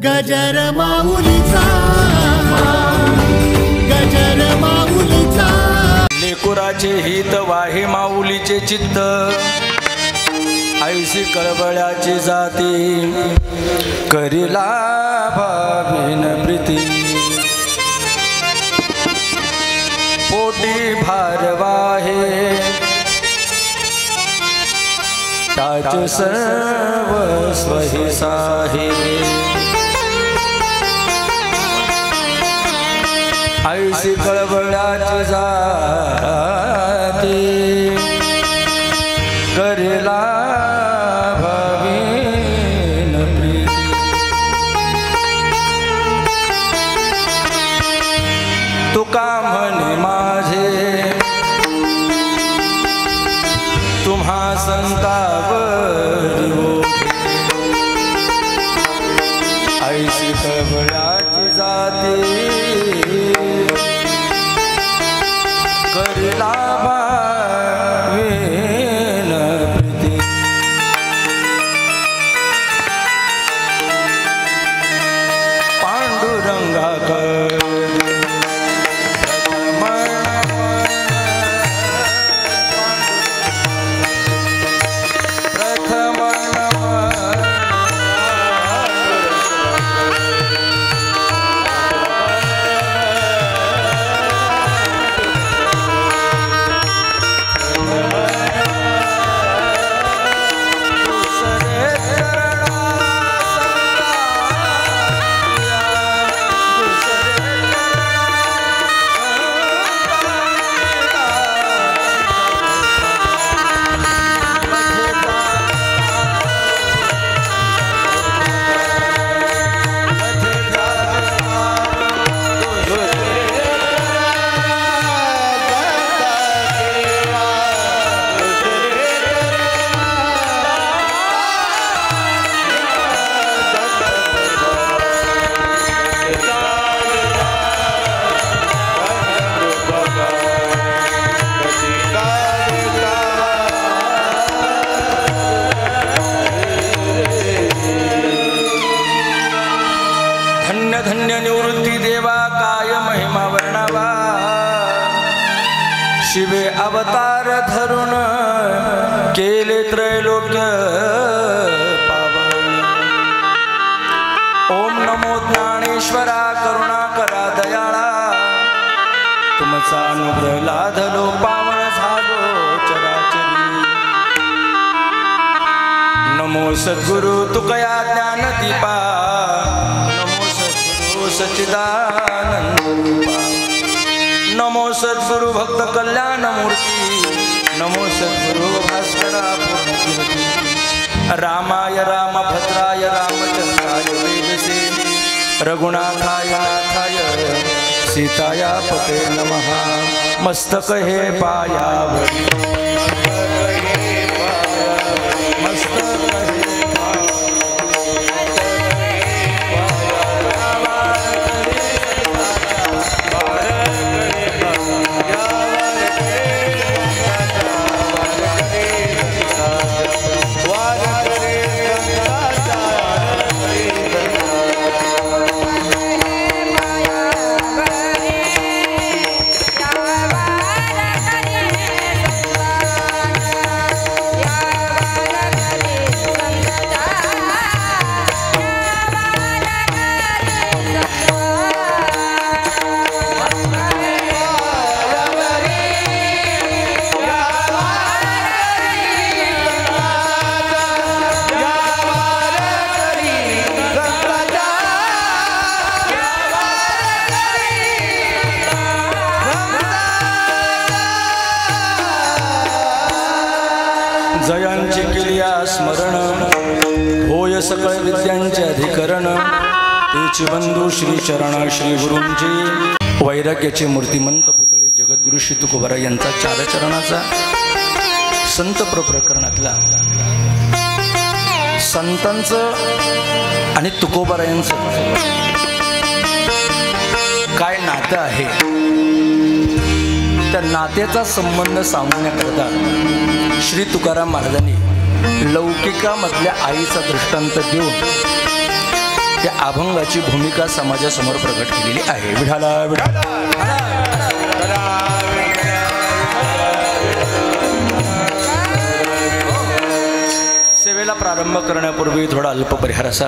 गजर माऊलीचा गजर माऊलीचा लेकुराचे हित वाहे माऊलीचे चित्त ऐशी कळबळ्याची जाती करिला भावीन प्रीती पोटी भारवाहे ताच सर्व स्वहि साहे ऐशी कळबळ्याची जाती करिला भावीन प्रीती तुका म्हणे माझे तुम्हा संतावरी ऐशी कळबळ्याची जाती करिला भावीन प्रीती पांडुरंगाकर धन्य निवृत्ती देवा काय महिमा वर्णावा शिवे अवतार धरून केले त्रैलोक्य पावन ओम नमो ज्ञानेश्वरा करुणाकरा दयाळा तुमचा अनुग्रह लाधलो पावन झालो चराचरी नमो सद्गुरु तुकया ज्ञान दीपा सच्चिदानंद नमो सद्गुरु भक्त कल्याण मूर्ति नमो सद्गुरु भास्करा पूर्णकीर्ति रामाय रामभद्राय रामचंद्राय वेदसे रघुनाथाय नाथाय सीताया पते नमः मस्तक हे पायावरी जयांची केलिया स्मरण होय सकळ विद्यांचे अधिकरण तेचे बंधू श्री चरण श्री गुरूंची वैराग्याचे मूर्तिमंत पुतळे जगद्गुरु श्री तुकोबारा यांचा चारचरणाचा संत प्रकरणातला संतांचं आणि तुकोबारा यांचं काय नातं आहे त्या नात्याचा संबंध सांगण्याकरता श्री तुकाराम महाराजांनी लौकिकामधल्या आईचा दृष्टांत देऊन त्या अभंगाची भूमिका समाजासमोर प्रकट केलेली आहे. विठाला विठाला. सेवेला प्रारंभ करण्यापूर्वी थोडा अल्प परिहार असा.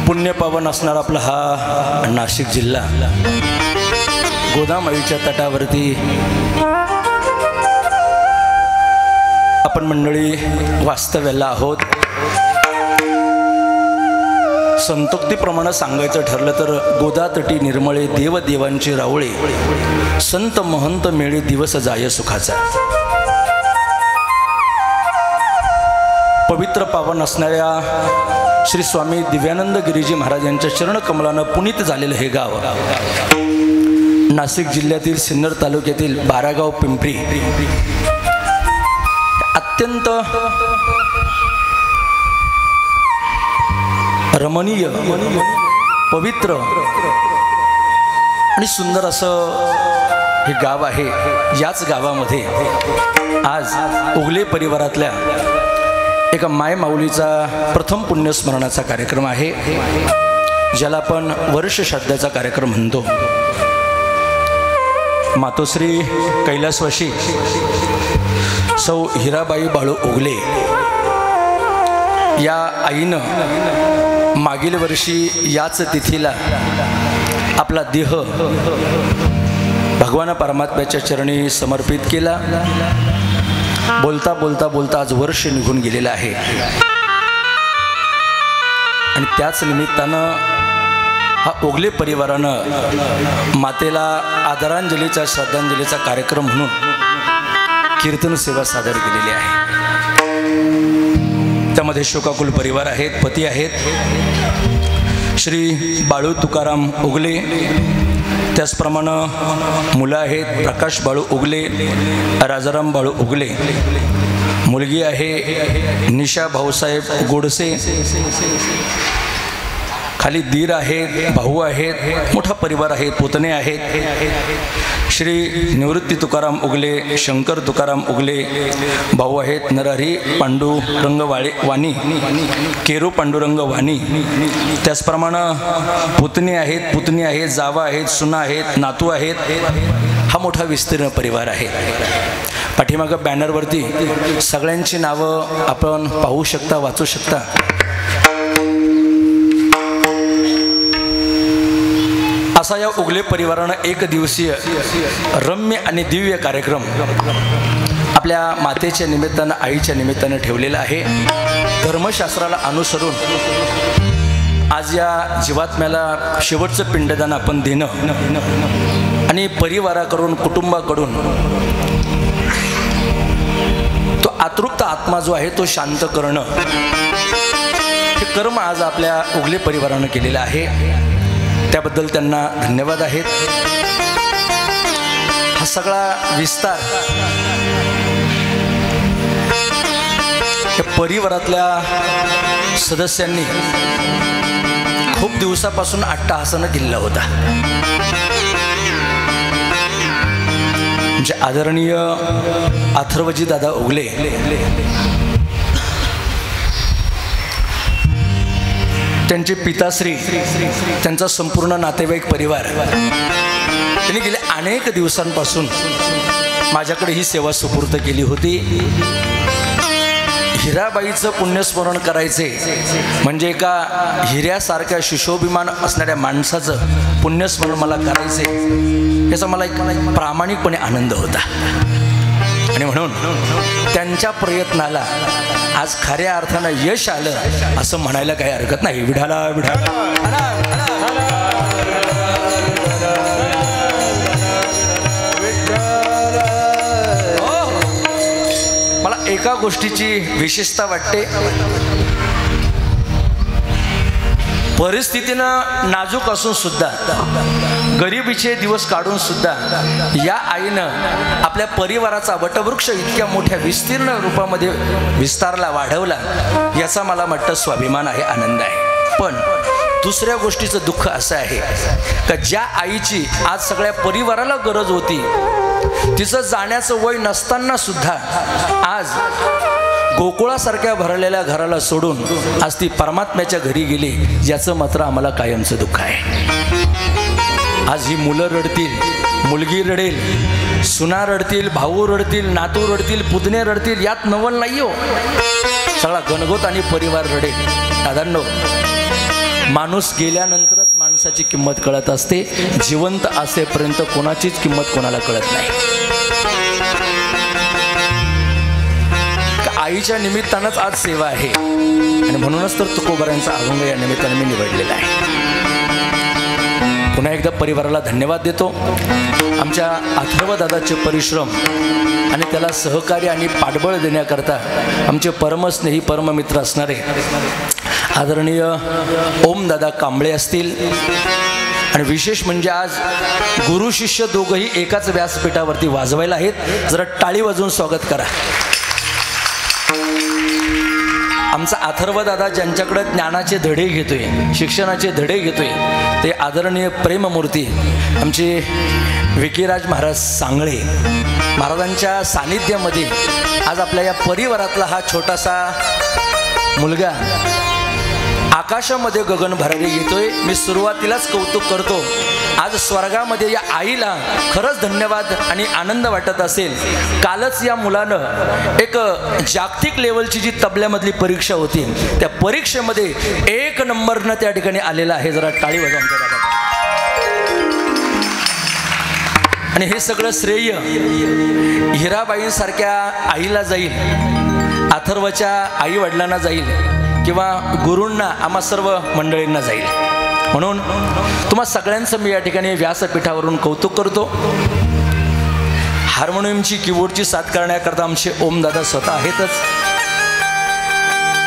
पुण्यपावन असणारा आपला हा नाशिक जिल्हा गोदामाईच्या तटावरती आपण मंडळी वास्तव्याला आहोत. संतोक्तीप्रमाणे सांगायचं ठरलं तर गोदातटी निर्मळे देवदेवांची रावळे संत महंत मेळे दिवस जाय सुखाचा. पवित्र पावन असणाऱ्या श्री स्वामी दिव्यानंद गिरीजी महाराज यांच्या चरणकमलानं पुनीत झालेलं हे गाव नाशिक जिल्ह्यातील सिन्नर तालुक्यातील बारागाव पिंपरी अत्यंत रमणीय पवित्र आणि सुंदर असं हे गाव आहे. याच गावामध्ये आज उगले परिवारातल्या एका माय माऊलीचा प्रथम पुण्यस्मरणाचा कार्यक्रम आहे, ज्याला आपण वर्ष श्राद्धाचा कार्यक्रम म्हणतो. मातोश्री कैलासवासी सौ हिराबाई बाळू उगले या आईनं मागील वर्षी याच तिथीला आपला देह भगवान परमात्म्याच्या चरणी समर्पित केला. बोलता बोलता बोलता आज वर्ष निघून गेलेलं आहे आणि त्याच निमित्तानं हा ओगले परिवारानं मातेला आदरांजलीचा श्रद्धांजलीचा कार्यक्रम म्हणून कीर्तन सेवा सादर केलेली आहे. त्यामध्ये शोकाकुल परिवार आहेत, पती आहेत श्री बाळू तुकाराम उगले, त्याचप्रमाणे मुलं आहेत प्रकाश बाळू उगले, राजाराम बाळू उगले, मुलगी आहे निशा भाऊसाहेब गोडसे, खाली दीर आहेत, भाऊ आहेत, मोठा परिवार आहे, पुतणे आहेत. श्री निवृत्ती तुकाराम उगले, शंकर तुकाराम उगले, भाऊ आहेत नरहरी पांडुरंग वाणी, केरू पांडुरंग वाणी. त्याचप्रमाणे पुतणी आहेत, जावा आहेत, सुना आहेत, नातू आहेत. हा मोठा विस्तीर्ण परिवार आहे. पाठीमागं बॅनरवरती सगळ्यांची नावं आपण पाहू शकता, वाचू शकता. असा या उगले परिवारानं एक दिवसीय रम्य आणि दिव्य कार्यक्रम आपल्या मातेच्या निमित्तानं, आईच्या निमित्तानं ठेवलेला आहे. धर्मशास्त्राला अनुसरून आज या जीवात्म्याला शेवटचं पिंडदान आपण देणं आणि परिवाराकडून, कुटुंबाकडून तो आतृप्त आत्मा जो आहे तो शांत करणं, हे कर्म आज आपल्या उगले परिवारानं केलेलं आहे. त्याबद्दल त्यांना धन्यवाद आहेत. हा सगळा विस्तार या परिवारातल्या सदस्यांनी खूप दिवसापासून अट्टहासानं दिलेला होता. म्हणजे आदरणीय अथर्वजी दादा उगले त्यांचे पिताश्री, त्यांचा संपूर्ण नातेवाईक परिवार त्यांनी गेल्या अनेक दिवसांपासून माझ्याकडे ही सेवा सुपूर्द केली होती. हिराबाईचं पुण्यस्मरण करायचे म्हणजे एका हिऱ्यासारख्या सुशोभिमान असणाऱ्या माणसाचं पुण्यस्मरण मला करायचे, याचा मला एक प्रामाणिकपणे आनंद होता. आणि म्हणून त्यांच्या प्रयत्नाला आज खऱ्या अर्थानं यश आलं असं म्हणायला काही हरकत नाही. विठाला विठाला. मला एका गोष्टीची विशेषता वाटते. परिस्थितीनं नाजूक असून सुद्धा, गरिबीचे दिवस काढून सुद्धा या आईनं आपल्या परिवाराचा वटवृक्ष इतक्या मोठ्या विस्तीर्ण रूपामध्ये विस्तारला, वाढवला, याचा मला वाटतं स्वाभिमान आहे, आनंद आहे. पण दुसऱ्या गोष्टीचं दुःख असं आहे का ज्या आईची आज सगळ्या परिवाराला गरज होती, तिचं जाण्याचं वय नसताना सुद्धा आज गोकुळासारख्या भरलेल्या घराला सोडून आज ती परमात्म्याच्या घरी गेली, ज्याचं मात्र आम्हाला कायमचं दुःख आहे. आज ही मुलं रडतील, मुलगी रडेल, सुना रडतील, भाऊ रडतील, नातू रडतील, पुतणे रडतील, यात नवल नाही हो. सगळा गणगोत आणि परिवार रडेल. दादांनो, माणूस गेल्यानंतरच माणसाची किंमत कळत असते. जिवंत असेपर्यंत कोणाचीच किंमत कोणाला कळत नाही. आईच्या निमित्तानंच आज सेवा आहे आणि म्हणूनच तर तुकोबारांचा अभंग या निमित्ताने मी निवडलेला आहे. पुन्हा एकदा परिवाराला धन्यवाद देतो. आमच्या अथर्व दादाचे परिश्रम आणि त्याला सहकार्य आणि पाठबळ देण्याकरता आमचे परमस्नेही परममित्र असणारे आदरणीय ओमदादा कांबळे असतील. आणि विशेष म्हणजे आज गुरु शिष्य दोघंही एकाच व्यासपीठावरती वाजवायला आहेत. जरा टाळी वाजवून स्वागत करा. आमचा अथर्व दादा ज्यांच्याकडे ज्ञानाचे धडे घेतोय, शिक्षणाचे धडे घेतोय, ते आदरणीय प्रेममूर्ती आमचे विकीराज महाराज सांगळे महाराजांच्या सानिध्यामध्ये आज आपल्या या परिवारातला हा छोटासा मुलगा आकाशामध्ये गगन भरारी घेतोय. मी सुरुवातीलाच कौतुक करतो. आज स्वर्गामध्ये या आईला खरंच धन्यवाद आणि आनंद वाटत असेल. कालच या मुलानं एक जागतिक लेवलची जी तबल्यामधली परीक्षा होती, त्या परीक्षेमध्ये 1 नंबरनं त्या ठिकाणी आलेला आहे. जरा टाळी वाजवा आमच्या दादा. आणि हे सगळं श्रेय हिराबाईंसारख्या आईला जाईल, अथर्वच्या आई वडिलांना जाईल किंवा गुरूंना, आम्हा सर्व मंडळींना जाईल. म्हणून तुम्हा सगळ्यांचं मी या ठिकाणी व्यासपीठावरून कौतुक करतो. हार्मोनियमची कीबोर्डची साथ करण्याकरता आमचे ओमदादा स्वतः आहेतच.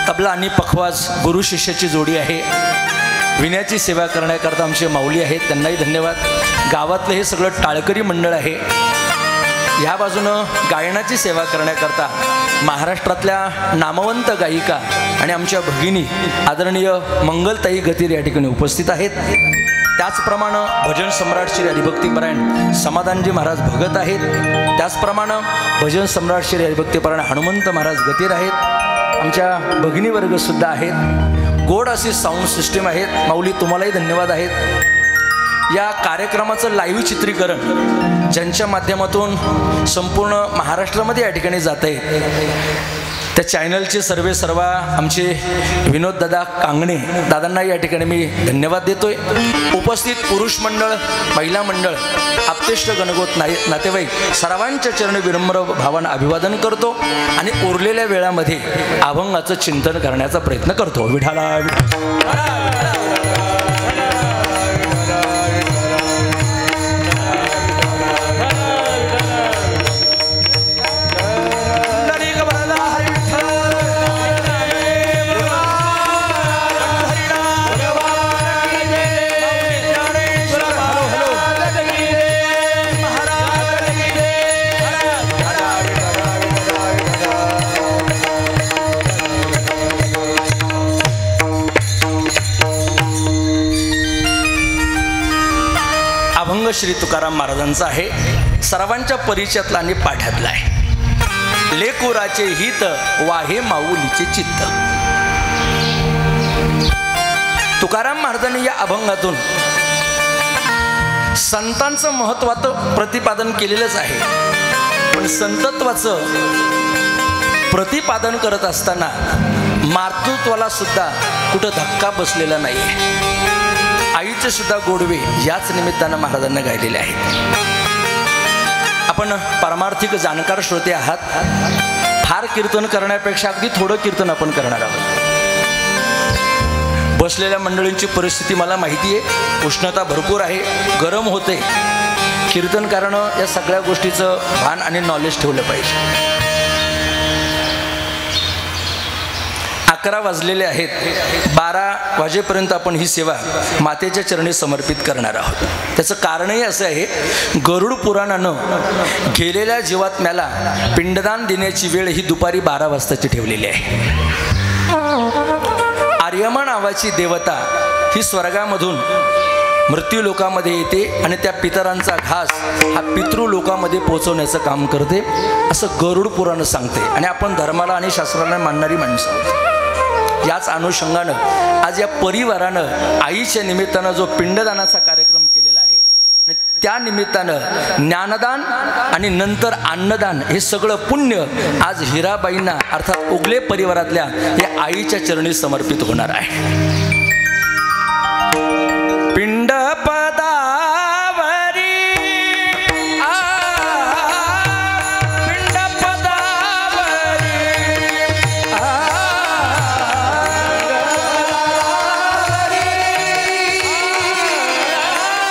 तबला आणि पखवाज गुरु शिष्याची जोडी आहे. विण्याची सेवा करण्याकरता आमचे माऊली आहेत, त्यांनाही धन्यवाद. गावातलं हे सगळं टाळकरी मंडळ आहे. ह्या बाजूनं गायनाची सेवा करण्याकरता महाराष्ट्रातल्या नामवंत गायिका आणि आमच्या भगिनी आदरणीय मंगलताई गतीर या ठिकाणी उपस्थित आहेत. त्याचप्रमाणे भजन सम्राट श्री हरिभक्तीपरायण समाधानजी महाराज भगत आहेत. त्याचप्रमाणे भजन सम्राट श्री हरिभक्तीपरायण हनुमंत महाराज गतीर आहेत. आमच्या भगिनी वर्गसुद्धा आहेत. गोड अशी साऊंड सिस्टीम आहेत. माऊली तुम्हालाही धन्यवाद आहेत. या कार्यक्रमाचं लाईव्ह चित्रीकरण ज्यांच्या माध्यमातून संपूर्ण महाराष्ट्रामध्ये या ठिकाणी जात आहे, त्या चॅनलचे सर्वा आमचे विनोददादा कांगणे दादांना या ठिकाणी मी धन्यवाद देतोय. उपस्थित पुरुष मंडळ, महिला मंडळ, आप्तेष्ट गणगोत नातेवाईक सर्वांच्या चरणी विनम्र भावानं अभिवादन करतो आणि उरलेल्या वेळामध्ये अभंगाचं चिंतन करण्याचा प्रयत्न करतो. विठाला श्री तुकाराम महाराजांचा आहे. सर्वांच्या परिचयातला आणि पाठ्यातला आहे. लेकुराचे हित वाहे माऊलीचे चित्त. तुकाराम महाराजांनी या अभंगातून संतांचं महत्त्वाचं प्रतिपादन केलेलंच आहे, पण संतत्वाचं प्रतिपादन करत असताना मातृत्वाला सुद्धा कुठं धक्का बसलेला नाही आहे. आईचे सुद्धा गोडवे याच निमित्तानं महाराजांना गायलेले आहेत. आपण पारमार्थिक जाणकार श्रोते आहात. फार कीर्तन करण्यापेक्षा अगदी थोडं कीर्तन आपण करणार आहोत. बसलेल्या मंडळींची परिस्थिती मला माहिती आहे. उष्णता भरपूर आहे, गरम होते. कीर्तनकारानं या सगळ्या गोष्टीचं भान आणि नॉलेज ठेवलं पाहिजे. 11 वाजलेले आहेत. 12 वाजेपर्यंत आपण ही सेवा मातेच्या चरणी समर्पित करणार आहोत. त्याचं कारणही असं आहे, गरुड पुराणानं गेलेल्या जीवात्म्याला पिंडदान देण्याची वेळ ही दुपारी 12 वाजताची ठेवलेली आहे. आर्यमा नावाची देवता ही स्वर्गामधून मृत्यू लोकामध्ये येते आणि त्या पितरांचा घास हा पितृ लोकामध्ये पोहोचवण्याचं काम करते, असं गरुड पुराण सांगते. आणि आपण धर्माला आणि शास्त्राला मानणारी माणसं आहोत. याच अनुषंगानं आज या परिवारानं आईच्या निमित्तानं जो पिंडदानाचा कार्यक्रम केलेला आहे आणि त्या निमित्तानं ज्ञानदान आणि नंतर अन्नदान हे सगळं पुण्य आज हिराबाईंना अर्थात उगले परिवारातल्या या आईच्या चरणी समर्पित होणार आहे. पिंड पदावरी पिंड पदावरी पिंड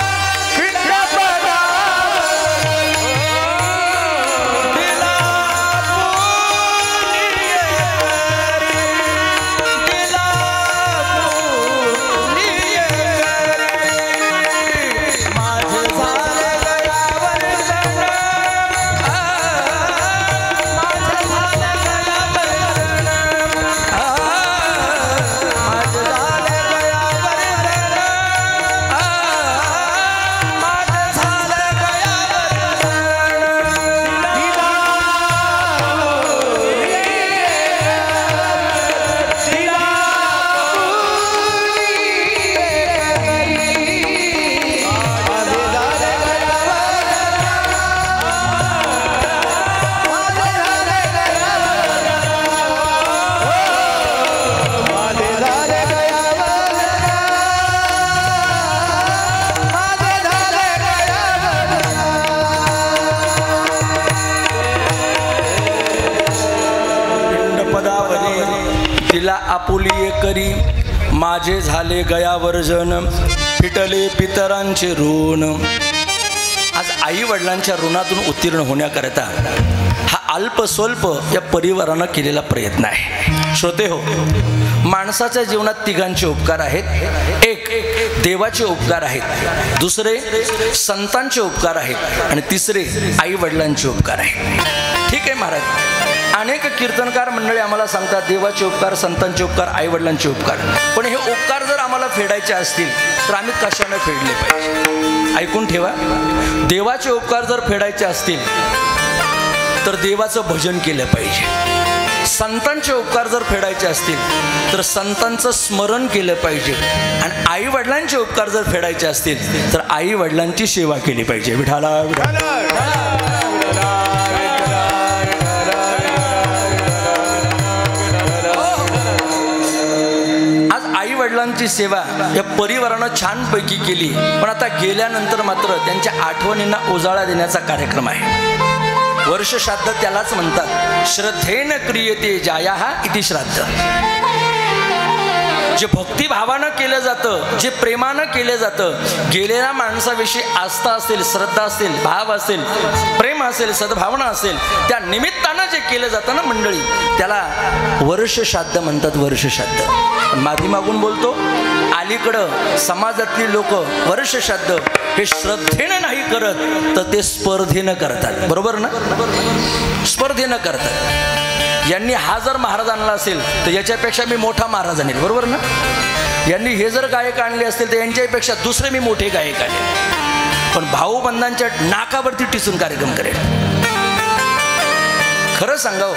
तिला आपुली करी माझे झाले गयावर्जन फिटले पितरांचे ऋण. आज आई वडिलांच्या ऋणातून उत्तीर्ण होण्याकरता हा अल्प स्वल्प या परिवारानं केलेला प्रयत्न आहे. श्रोते हो, माणसाच्या जीवनात तिघांचे उपकार आहेत. एक देवाचे उपकार आहेत, दुसरे संतांचे उपकार आहेत आणि तिसरे आई वडिलांचे उपकार आहेत. ठीक आहे महाराज, अनेक कीर्तनकार मंडळी आम्हाला सांगतात देवाचे उपकार, संतांचे उपकार, आई वडिलांचे उपकार. पण हे उपकार जर आम्हाला फेडायचे असतील तर आम्ही कशाने फेडले पाहिजे? ऐकून ठेवा. देवाचे उपकार जर फेडायचे असतील तर देवाचं भजन केलं पाहिजे. संतांचे उपकार जर फेडायचे असतील तर संतांचं स्मरण केलं पाहिजे. आणि आई वडिलांचे उपकार जर फेडायचे असतील तर आई वडिलांची सेवा केली पाहिजे. विठाला वडिलांची सेवा या परिवारानं छानपैकी केली. पण आता गेल्यानंतर मात्र त्यांच्या आठवणींना उजाळा देण्याचा कार्यक्रम आहे. वर्ष श्राद्ध त्यालाच म्हणतात. श्रद्धेन क्रियते जायाहा इति श्राद्ध. जे भक्तिभावानं केलं जातं, जे प्रेमानं केलं जातं, गेलेल्या माणसाविषयी आस्था असेल, श्रद्धा असेल, भाव असेल, प्रेम असेल, सद्भावना असेल, त्या निमित्तानं जे केलं जातं ना मंडळी, त्याला वर्ष श्राद्ध म्हणतात. वर्ष श्राद्ध माफी मागून बोलतो, अलीकडं समाजातली लोक वर्ष श्राद्ध हे श्रद्धेनं नाही करत तर ते स्पर्धेनं करतात. बरोबर ना? स्पर्धेनं करतात. यांनी हा जर महाराज आणला असेल तर याच्यापेक्षा मी मोठा महाराज आणेल. बरोबर ना? यांनी हे जर गायक आणले असतील तर यांच्यापेक्षा दुसरे मी मोठे गायक आणेल. पण भाऊबंधांच्या नाकावरती टिचून कार्यक्रम करेल. खरं सांगावं,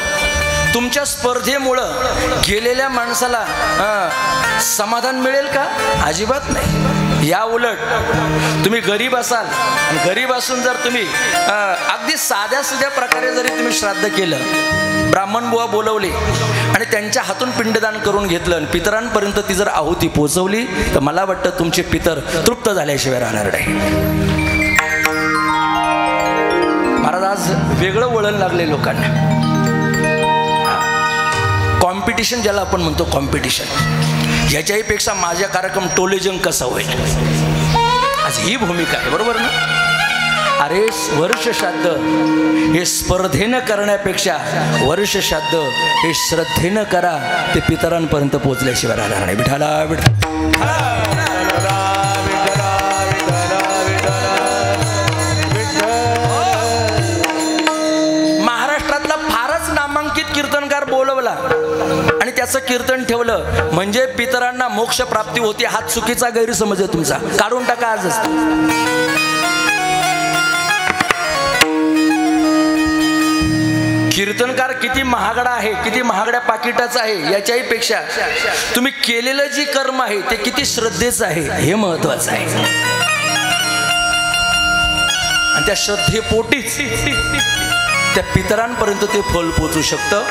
तुमच्या स्पर्धेमुळं गेलेल्या माणसाला समाधान मिळेल का? अजिबात नाही. या उलट तुम्ही गरीब असाल आणि गरीब असून जर तुम्ही अगदी साध्या सुध्या प्रकारे जरी तुम्ही श्राद्ध केलं, ब्राह्मण बुवा बोलवले आणि त्यांच्या हातून पिंडदान करून घेतलं आणि पितरांपर्यंत ती जर आहुती पोचवली तर मला वाटतं तुमचे पितर तृप्त झाल्याशिवाय राहणार नाही. महाराज आज वेगळं वळण लागले लोकांना. कॉम्पिटिशन ज्याला आपण म्हणतो, कॉम्पिटिशन, याच्याहीपेक्षा माझा कार्यक्रम टोलेजंग कसा होईल, आज ही भूमिका आहे. बरोबर ना? अरे वर्ष श्राद्ध हे स्पर्धेनं करण्यापेक्षा वर्ष श्राद्ध हे श्रद्धेनं करा, ते पितरांपर्यंत पोहोचल्याशिवाय राहणार नाही. विठाला महाराष्ट्रातला फारच नामांकित कीर्तनकार बोलवला आणि त्या त्याचं कीर्तन ठेवलं म्हणजे पितरांना मोक्ष प्राप्ती होती, हा चुकीचा गैरसमज आहे तुमचा, काढून टाका आजच. कीर्तनकार किती महागडा आहे, किती महागड्या पाकिटाचा आहे याच्याही पेक्षा तुम्ही केलेलं जे कर्म आहे ते किती श्रद्धेचं आहे हे महत्वाचं आहे. आणि त्या श्रद्धेपोटीच त्या पितरांपर्यंत ते फल पोचू शकतं.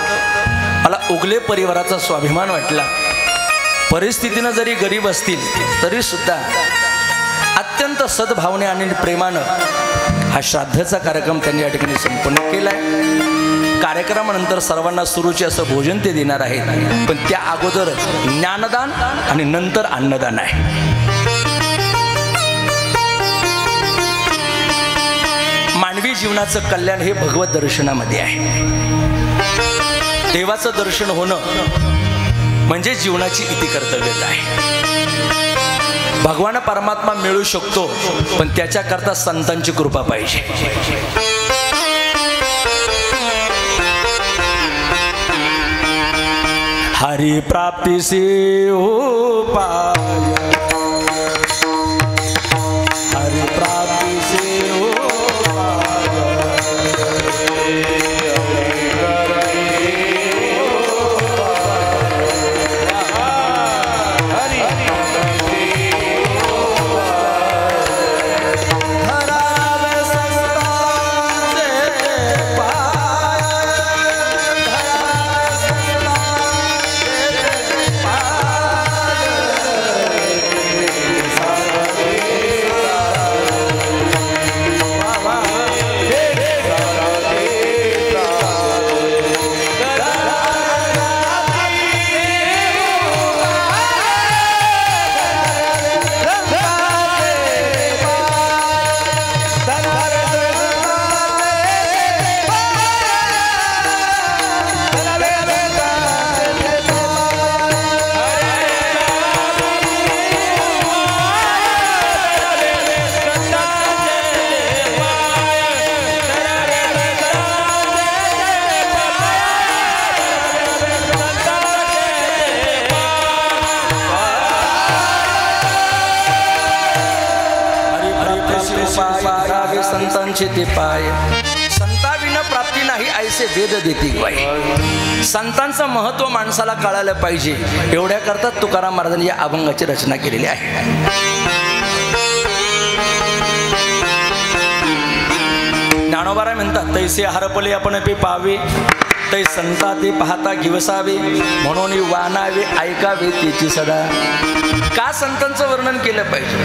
मला उगले परिवाराचा स्वाभिमान वाटला. परिस्थितीनं जरी गरीब असतील तरी सुद्धा अत्यंत सद्भावने आणि प्रेमानं हा श्राद्धचा कार्यक्रम त्यांनी या ठिकाणी संपन्न केलाय. कार्यक्रमानंतर सर्वांना सुरुची असं भोजन ते देणार आहेत, पण त्या अगोदर ज्ञानदान आणि नंतर अन्नदान आहे. मानवी जीवनाचं कल्याण हे भगवत दर्शनामध्ये आहे. देवाचं दर्शन होणं म्हणजे जीवनाची इति कर्तव्यता आहे. भगवान परमात्मा मिळू शकतो, पण त्याच्याकरता संतांची कृपा पाहिजे. हरि प्राप्ति से उपाय, हरि प्राप्ति से संतांचे ते पाय, संताविना प्राप्ती नाही ऐसे वेद देती ग्वाही. संतांचं महत्व माणसाला कळायला पाहिजे, एवढ्या करता तुकाराम महाराजांनी या अभंगाची रचना केलेली आहे. ज्ञानोबा म्हणतात, तैसे हरपले आपण पे पावे, तै संता ते पाहता गिवसावे, म्हणून वानावे ऐकावे त्याची सदा. का संतांचं वर्णन केलं पाहिजे,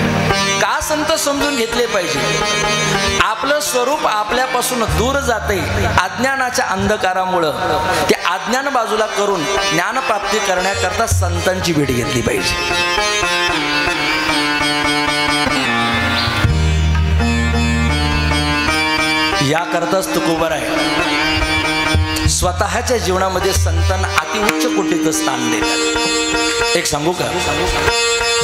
का संत समजून घेतले पाहिजे. आपलं स्वरूप आपल्यापासून दूर जाते अज्ञानाच्या अंधकारामुळं. ते अज्ञान बाजूला करून ज्ञानप्राप्ती करण्याकरता संतांची भेट घेतली पाहिजे. याकरताच तुकोबर आहे स्वतःच्या जीवनामध्ये संतांना अतिउच्च कोटीचं स्थान देतात. एक सांगू का,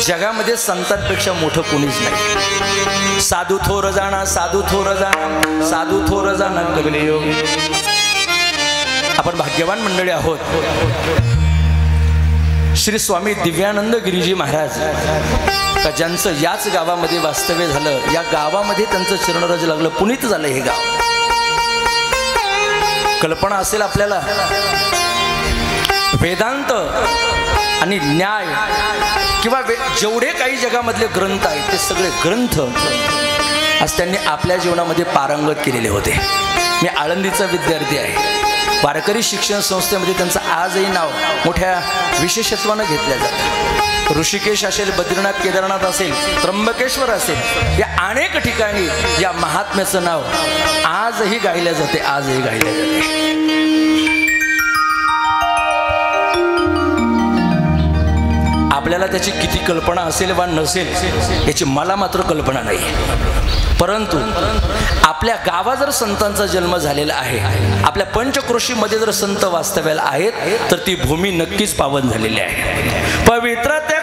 जगामध्ये संतांपेक्षा मोठं कोणीच नाही. साधू थोर जाणा, साधू थोर जाणा, साधू थोर जाणा कगलियोग. आपण भाग्यवान मंडळी आहोत. श्री स्वामी दिव्यानंद गिरीजी महाराज का ज्यांचं याच गावामध्ये वास्तव्य झालं, या गावामध्ये त्यांचं चरणरज लागलं, पुनीत झालं हे गाव. कल्पना असेल आपल्याला, वेदांत आणि न्याय किंवा जेवढे काही जगामधले ग्रंथ आहेत ते सगळे ग्रंथ आज त्यांनी आपल्या जीवनामध्ये पारंगत केलेले होते. मी आळंदीचा विद्यार्थी आहे. वारकरी शिक्षण संस्थेमध्ये त्यांचं आजही नाव मोठ्या विशेषत्वानं घेतलं जातं. ऋषिकेश असेल, बद्रीनाथ केदारनाथ असेल, त्र्यंबकेश्वर असेल, या अनेक ठिकाणी या महात्म्याचं नाव आजही गायलं जाते, आजही गायलं जाते. आपल्याला त्याची किती कल्पना असेल वा नसेल याची मला मात्र कल्पना नाही. परंतु आपल्या गावात जर संतांचा जन्म झालेला आहे, आपल्या पंचक्रोशीमध्ये जर संत वास्तव्याला आहेत, तर ती भूमी नक्कीच पावन झालेली आहे. पवित्र ते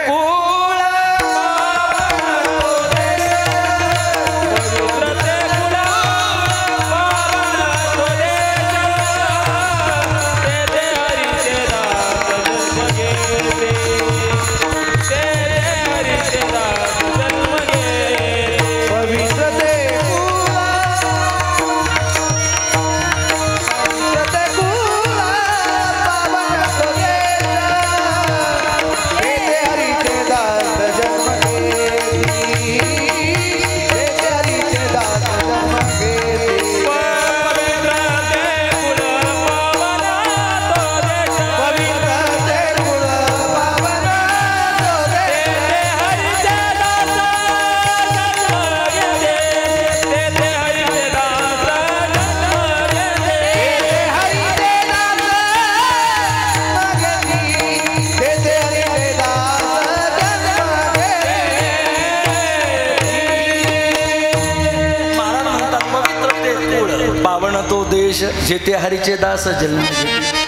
देश जेते हरीचे दास जन्म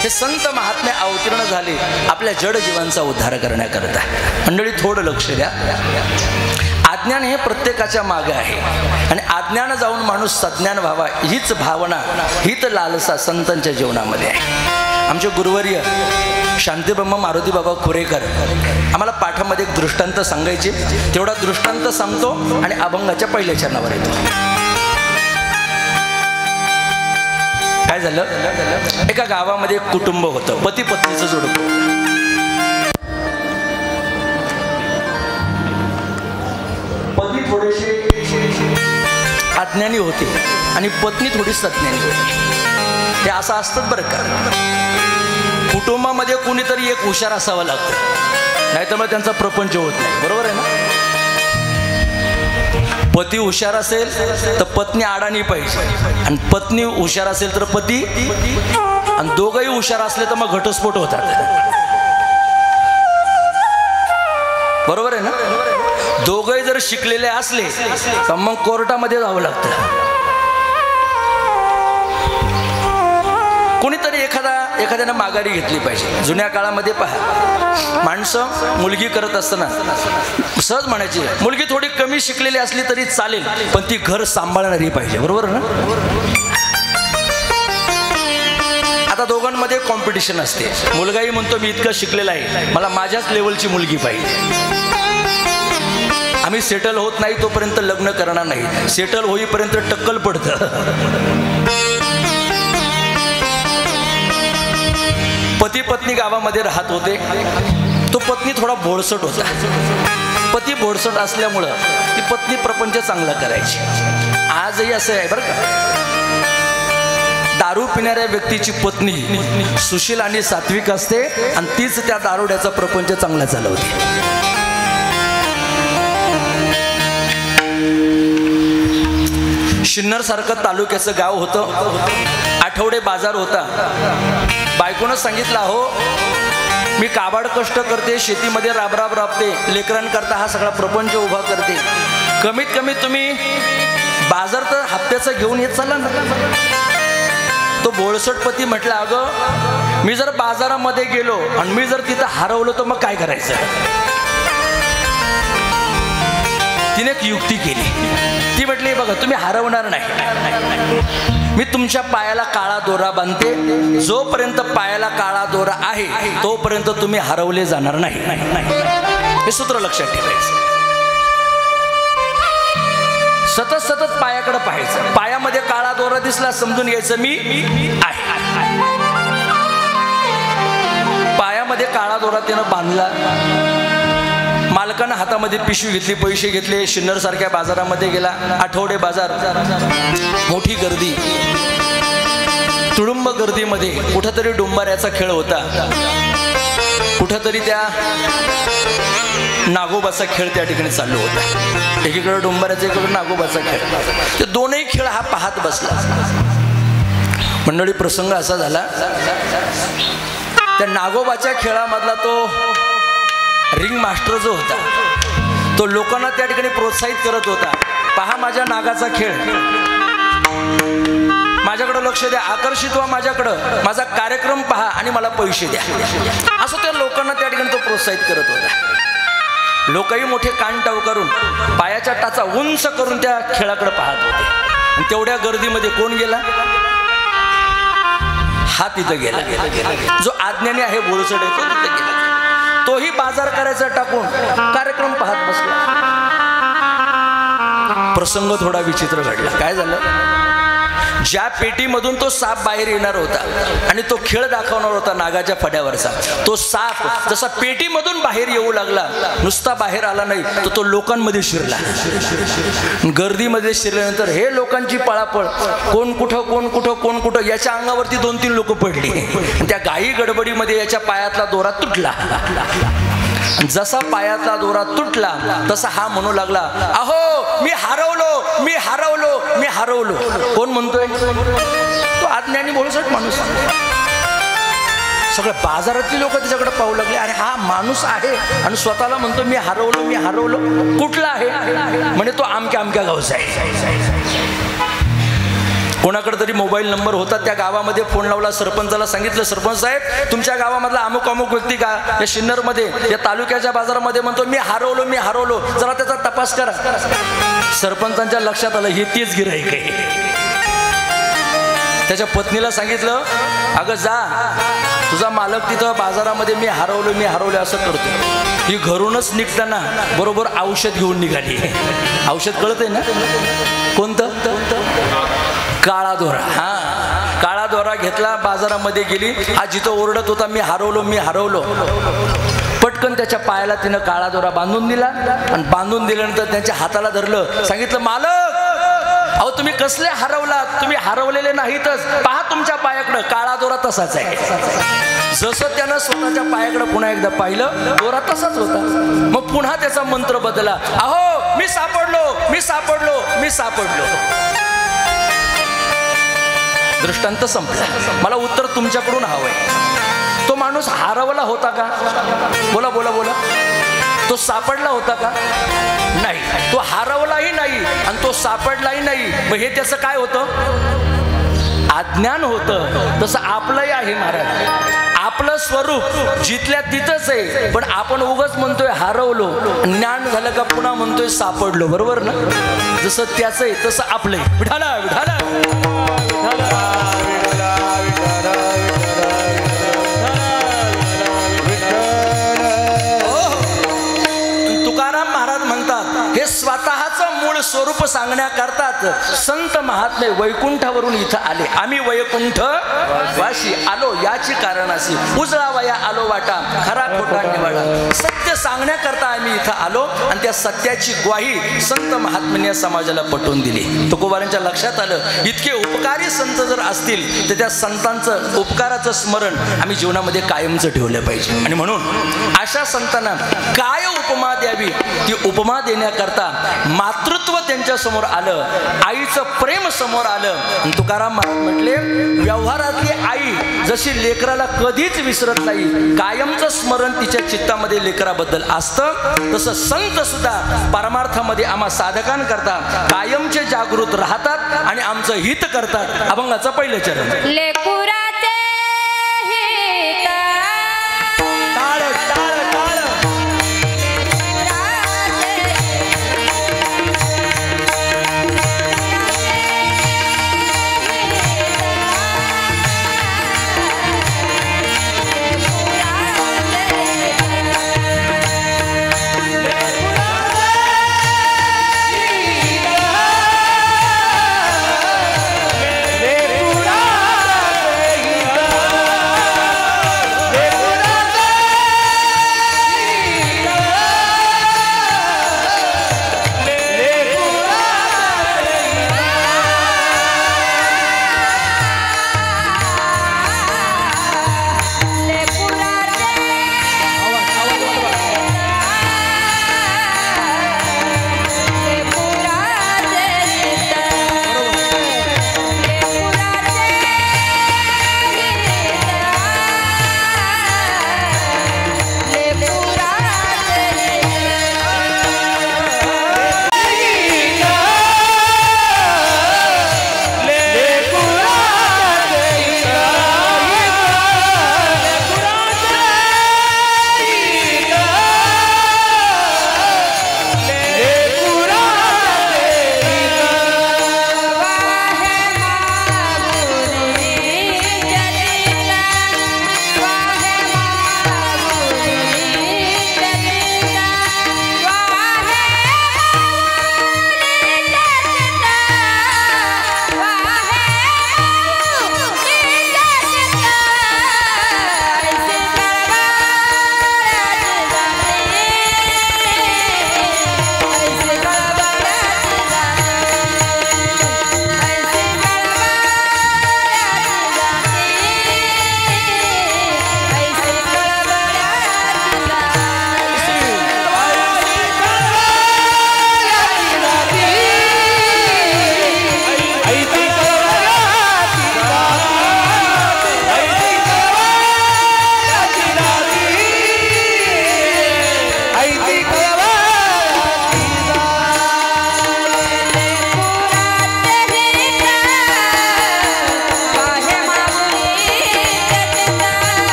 हे संत महात्मे अवतीर्ण झाले आपल्या जड जीवांचा उद्धार करण्याकरता. मंडळी थोडं लक्ष द्या. अज्ञान हे प्रत्येकाच्या मागे आहे आणि अज्ञान जाऊन माणूस सज्ञान व्हावा हीच भावना हीच लालसा संतांच्या जीवनामध्ये आहे. आमचे गुरुवर्य शांतीब्रह्म मारुती बाबा खुरेकर आम्हाला पाठामध्ये एक दृष्टांत सांगायचे. तेवढा दृष्टांत सांगतो आणि अभंगाच्या पहिल्या चरणावर येतो. काय झालं, एका गावामध्ये एक कुटुंब होतं, पती पत्नीचं जोडपं. पती थोडेसे अज्ञानी होते आणि पत्नी थोडी सज्ञानी होती. हे असं असतं बरं का. कुटुंबामध्ये कोणीतरी एक हुशार असावं लागतं, नाहीतर मग त्यांचा प्रपंच होत नाही. बरोबर आहे ना. पती हुशार असेल तर पत्नी अडाणी पाहिजे आणि पत्नी हुशार असेल तर पती, आणि दोघंही हुशार असले तर मग घटस्फोट होतात. बरोबर आहे ना. दोघंही जर शिकलेले असले तर मग कोर्टामध्ये जावं लागतं. कोणीतरी एखाद्यानं माघारी घेतली पाहिजे. जुन्या काळामध्ये पहा, माणसं मुलगी करत असताना सहज म्हणायची मुलगी थोडी कमी शिकलेली असली तरी चालेल पण ती घर सांभाळणारी पाहिजे. बरोबर ना. आता दोघांमध्ये कॉम्पिटिशन असते. मुलगाही म्हणतो मी इतकं शिकलेला आहे, मला माझ्याच लेवलची मुलगी पाहिजे. आम्ही सेटल होत नाही तोपर्यंत लग्न करणार नाही. सेटल होईपर्यंत टक्कल पडतं. पती पत्नी गावामध्ये राहत होते. तो पत्नी थोडा भोळसट होता. पती भोळसट असल्यामुळं ती पत्नी प्रपंच चांगला करायची. आजही असं आहे बरं का. दारू पिणाऱ्या व्यक्तीची पत्नी सुशील आणि सात्विक असते आणि तीच त्या दारुड्याचा प्रपंच चांगला चालवते. शिन्नर सारखं तालुक्याचं गाव होतं. आठवडे बाजार होता. बायकोनं सांगितलं हो मी काबाड कष्ट करते, शेतीमध्ये राबराब राबते, लेकरांकरता हा सगळा प्रपंच उभा करते, कमीत कमी तुम्ही बाजार तर हप्त्याचं घेऊन येत चालला ना. तो बोळसटपती म्हटला अगं मी जर बाजारामध्ये गेलो आणि मी जर तिथं हरवलो तर मग काय करायचं. तिने एक युक्ती केली. ती म्हटली बघा तुम्ही हरवणार नाही, मी तुमच्या पायाला काळा दोरा बांधते, जोपर्यंत पायाला काळा दोरा आहे तोपर्यंत तुम्ही हरवले जाणार नाही. हे सूत्र लक्षात ठेवायचं. सतत सतत पायाकडे पाहायचं. पायामध्ये काळा दोरा दिसला समजून घ्यायचं मी आहे. पायामध्ये काळा दोरा त्यानं बांधला. मालकानं हातामध्ये पिशवी घेतली, पैसे घेतले, शिन्नर सारख्या बाजारामध्ये गेला. आठवडे बाजार, मोठी गर्दी. तुडुंब गर्दीमध्ये कुठंतरी डोंबाऱ्याचा खेळ होता, कुठंतरी त्या नागोबाचा खेळ त्या ठिकाणी चालू होता. एकीकडे डोंबाऱ्याचा, एकीकडे नागोबाचा खेळ. ते दोनही खेळ हा पाहत बसला. मंडळी प्रसंग असा झाला, त्या नागोबाच्या खेळामधला तो रिंग मास्टर जो होता तो लोकांना त्या ठिकाणी प्रोत्साहित करत होता. पहा माझ्या नागाचा खेळ, माझ्याकडे लक्ष द्या, आकर्षित व्हा माझ्याकडं, माझा कार्यक्रम पहा आणि मला पैसे द्या, असं त्या लोकांना त्या ठिकाणी तो प्रोत्साहित करत होता. लोकही मोठे कान टाव करून पायाच्या टाचा उंच करून त्या खेळाकडे पाहत होते. आणि तेवढ्या गर्दीमध्ये कोण गेला, हा तिथं गेला. जो अज्ञानी आहे बोळसट आहे तो तिथं गेला. तोही बाजार करायचा टाकून कार्यक्रम पाहत बसला. प्रसंग थोडा विचित्र घडला. काय झालं, ज्या पेटीमधून तो साप बाहेर येणार होता आणि तो खेळ दाखवणार होता नागाच्या फड्यावरचा, तो साप जसा पेटीमधून बाहेर येऊ लागला, नुसता बाहेर आला नाही तर तो लोकांमध्ये शिरला. गर्दीमध्ये शिरल्यानंतर हे लोकांची पळापळ, कोण कुठं कोण कुठं कोण कुठं, याच्या अंगावरती 2-3 लोक पडली. त्या घाई गडबडीमध्ये याच्या पायातला दोरा तुटला. जसा पायातला दोरा तुटला तसा हा म्हणू लागला, अहो मी हरवलो, मी हरवलो, मी हरवलो. कोण म्हणतोय, तो अज्ञानी बोळसट माणूस. सगळ्या बाजारातली लोक त्याच्याकडे पाहू लागले, अरे हा माणूस आहे आणि स्वतःला म्हणतो मी हरवलो, मी हरवलो. कुठला आहे, म्हणे तो आमक्या आमक्या गावचा आहे. कोणाकडे तरी मोबाईल नंबर होता, त्या गावामध्ये फोन लावला, सरपंचाला सांगितलं, सरपंच साहेब तुमच्या गावामधला अमुक अमुक व्यक्ती का या शिन्नरमध्ये या तालुक्याच्या बाजारामध्ये म्हणतो मी हरवलो, जरा त्याचा तपास करा. सरपंचांच्या लक्षात आलं हे तेच गिऱ्हाईक आहे. त्याच्या पत्नीला सांगितलं, अगं जा, तुझा मालक तिथं बाजारामध्ये मी हरवलो असं करतो. ही घरूनच निघताना बरोबर औषध घेऊन निघाली. औषध कळतंय ना कोणतं? काळा दोरा. हा, काळा दोरा घेतला, बाजारामध्ये गेली. आज जिथं ओरडत होता मी हरवलो, पटकन त्याच्या पायाला तिनं काळा दोरा बांधून दिला आणि बांधून दिल्यानंतर त्याच्या हाताला धरलं, सांगितलं मालक अहो तुम्ही कसले हरवलात, तुम्ही हरवलेले नाहीतच, पहा तुमच्या पायाकडं काळा दोरा तसाच आहे. जसं त्यानं स्वतःच्या पायाकडं पुन्हा एकदा पाहिलं, दोरा तसाच होता. मग पुन्हा त्याचा मंत्र बदला, अहो मी सापडलो. दृष्टांत संपला. मला उत्तर तुमच्याकडून हवंय. तो माणूस हरवला होता का? बोला. तो सापडला होता का? नाही. तो हरवलाही नाही आणि तो सापडलाही नाही. मग हे त्याचं काय होतं? अज्ञान होतं. तसं आपलंही आहे महाराज. आपलं स्वरूप जिथल्या तिथंच आहे, पण आपण उगाच म्हणतोय हरवलो, ज्ञान झालं का पुन्हा म्हणतोय सापडलो. बरोबर ना? जसं त्याचं आहे तसं आपलंय. विठाला हे स्वतःचं मूळ स्वरूप सांगण्याकरताच संत महात्मे वैकुंठावरून इथं आले. आम्ही वैकुंठ वाशी आलो याची कारण अशी, उजळावया आलो वाटा, खरा खोटा निवाडा. सत्य सांगण्याकरता आम्ही इथं आलो आणि त्या सत्याची ग्वाही संत महात्म्यांनी या समाजाला पटवून दिली. तुकोबारांच्या लक्षात आलं, इतके उपकारी संत जर असतील तर त्या संतांचं उपकाराचं स्मरण आम्ही जीवनामध्ये कायमचं ठेवलं पाहिजे. आणि म्हणून अशा संतांना काय उपमा द्यावी, ती उपमा देण्याकरता मातृत्व त्यांच्या समोर आलं, आईचं प्रेम समोर आलं. आणि तुकाराम महाराज म्हटले, व्यवहारातली आई जशी लेकराला कधीच विसरत नाही, कायमचं स्मरण तिच्या चित्तामध्ये लेकराबद्दल असतं, तसं संत सुद्धा परमार्थामध्ये आम्हा साधकांकरता कायमचे जागृत राहतात आणि आमचं हित करतात. अभंगाचं पहिलं चरण.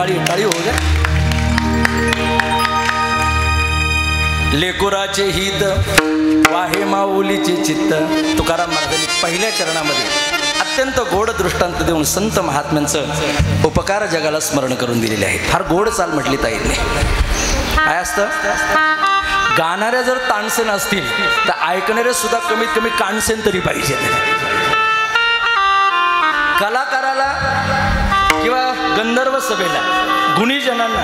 टाळी टाळी हो गे. लेकुराचे हित वाहे माऊलीचे चित्त. तुकाराम महाराजांनी पहिल्या चरणामध्ये अत्यंत गोड दृष्टांत देऊन संत महात्म्यांचं उपकार जगाला स्मरण करून दिलेले आहेत. फार गोड चाल म्हटली ताईंनी. काय असतं, गाणाऱ्या जर तानसेन असतील तर ऐकणारे सुद्धा कमीत कमी कानसेन तरी पाहिजे. कलाकाराला किंवा गंधर्व सभेला गुणीजनांना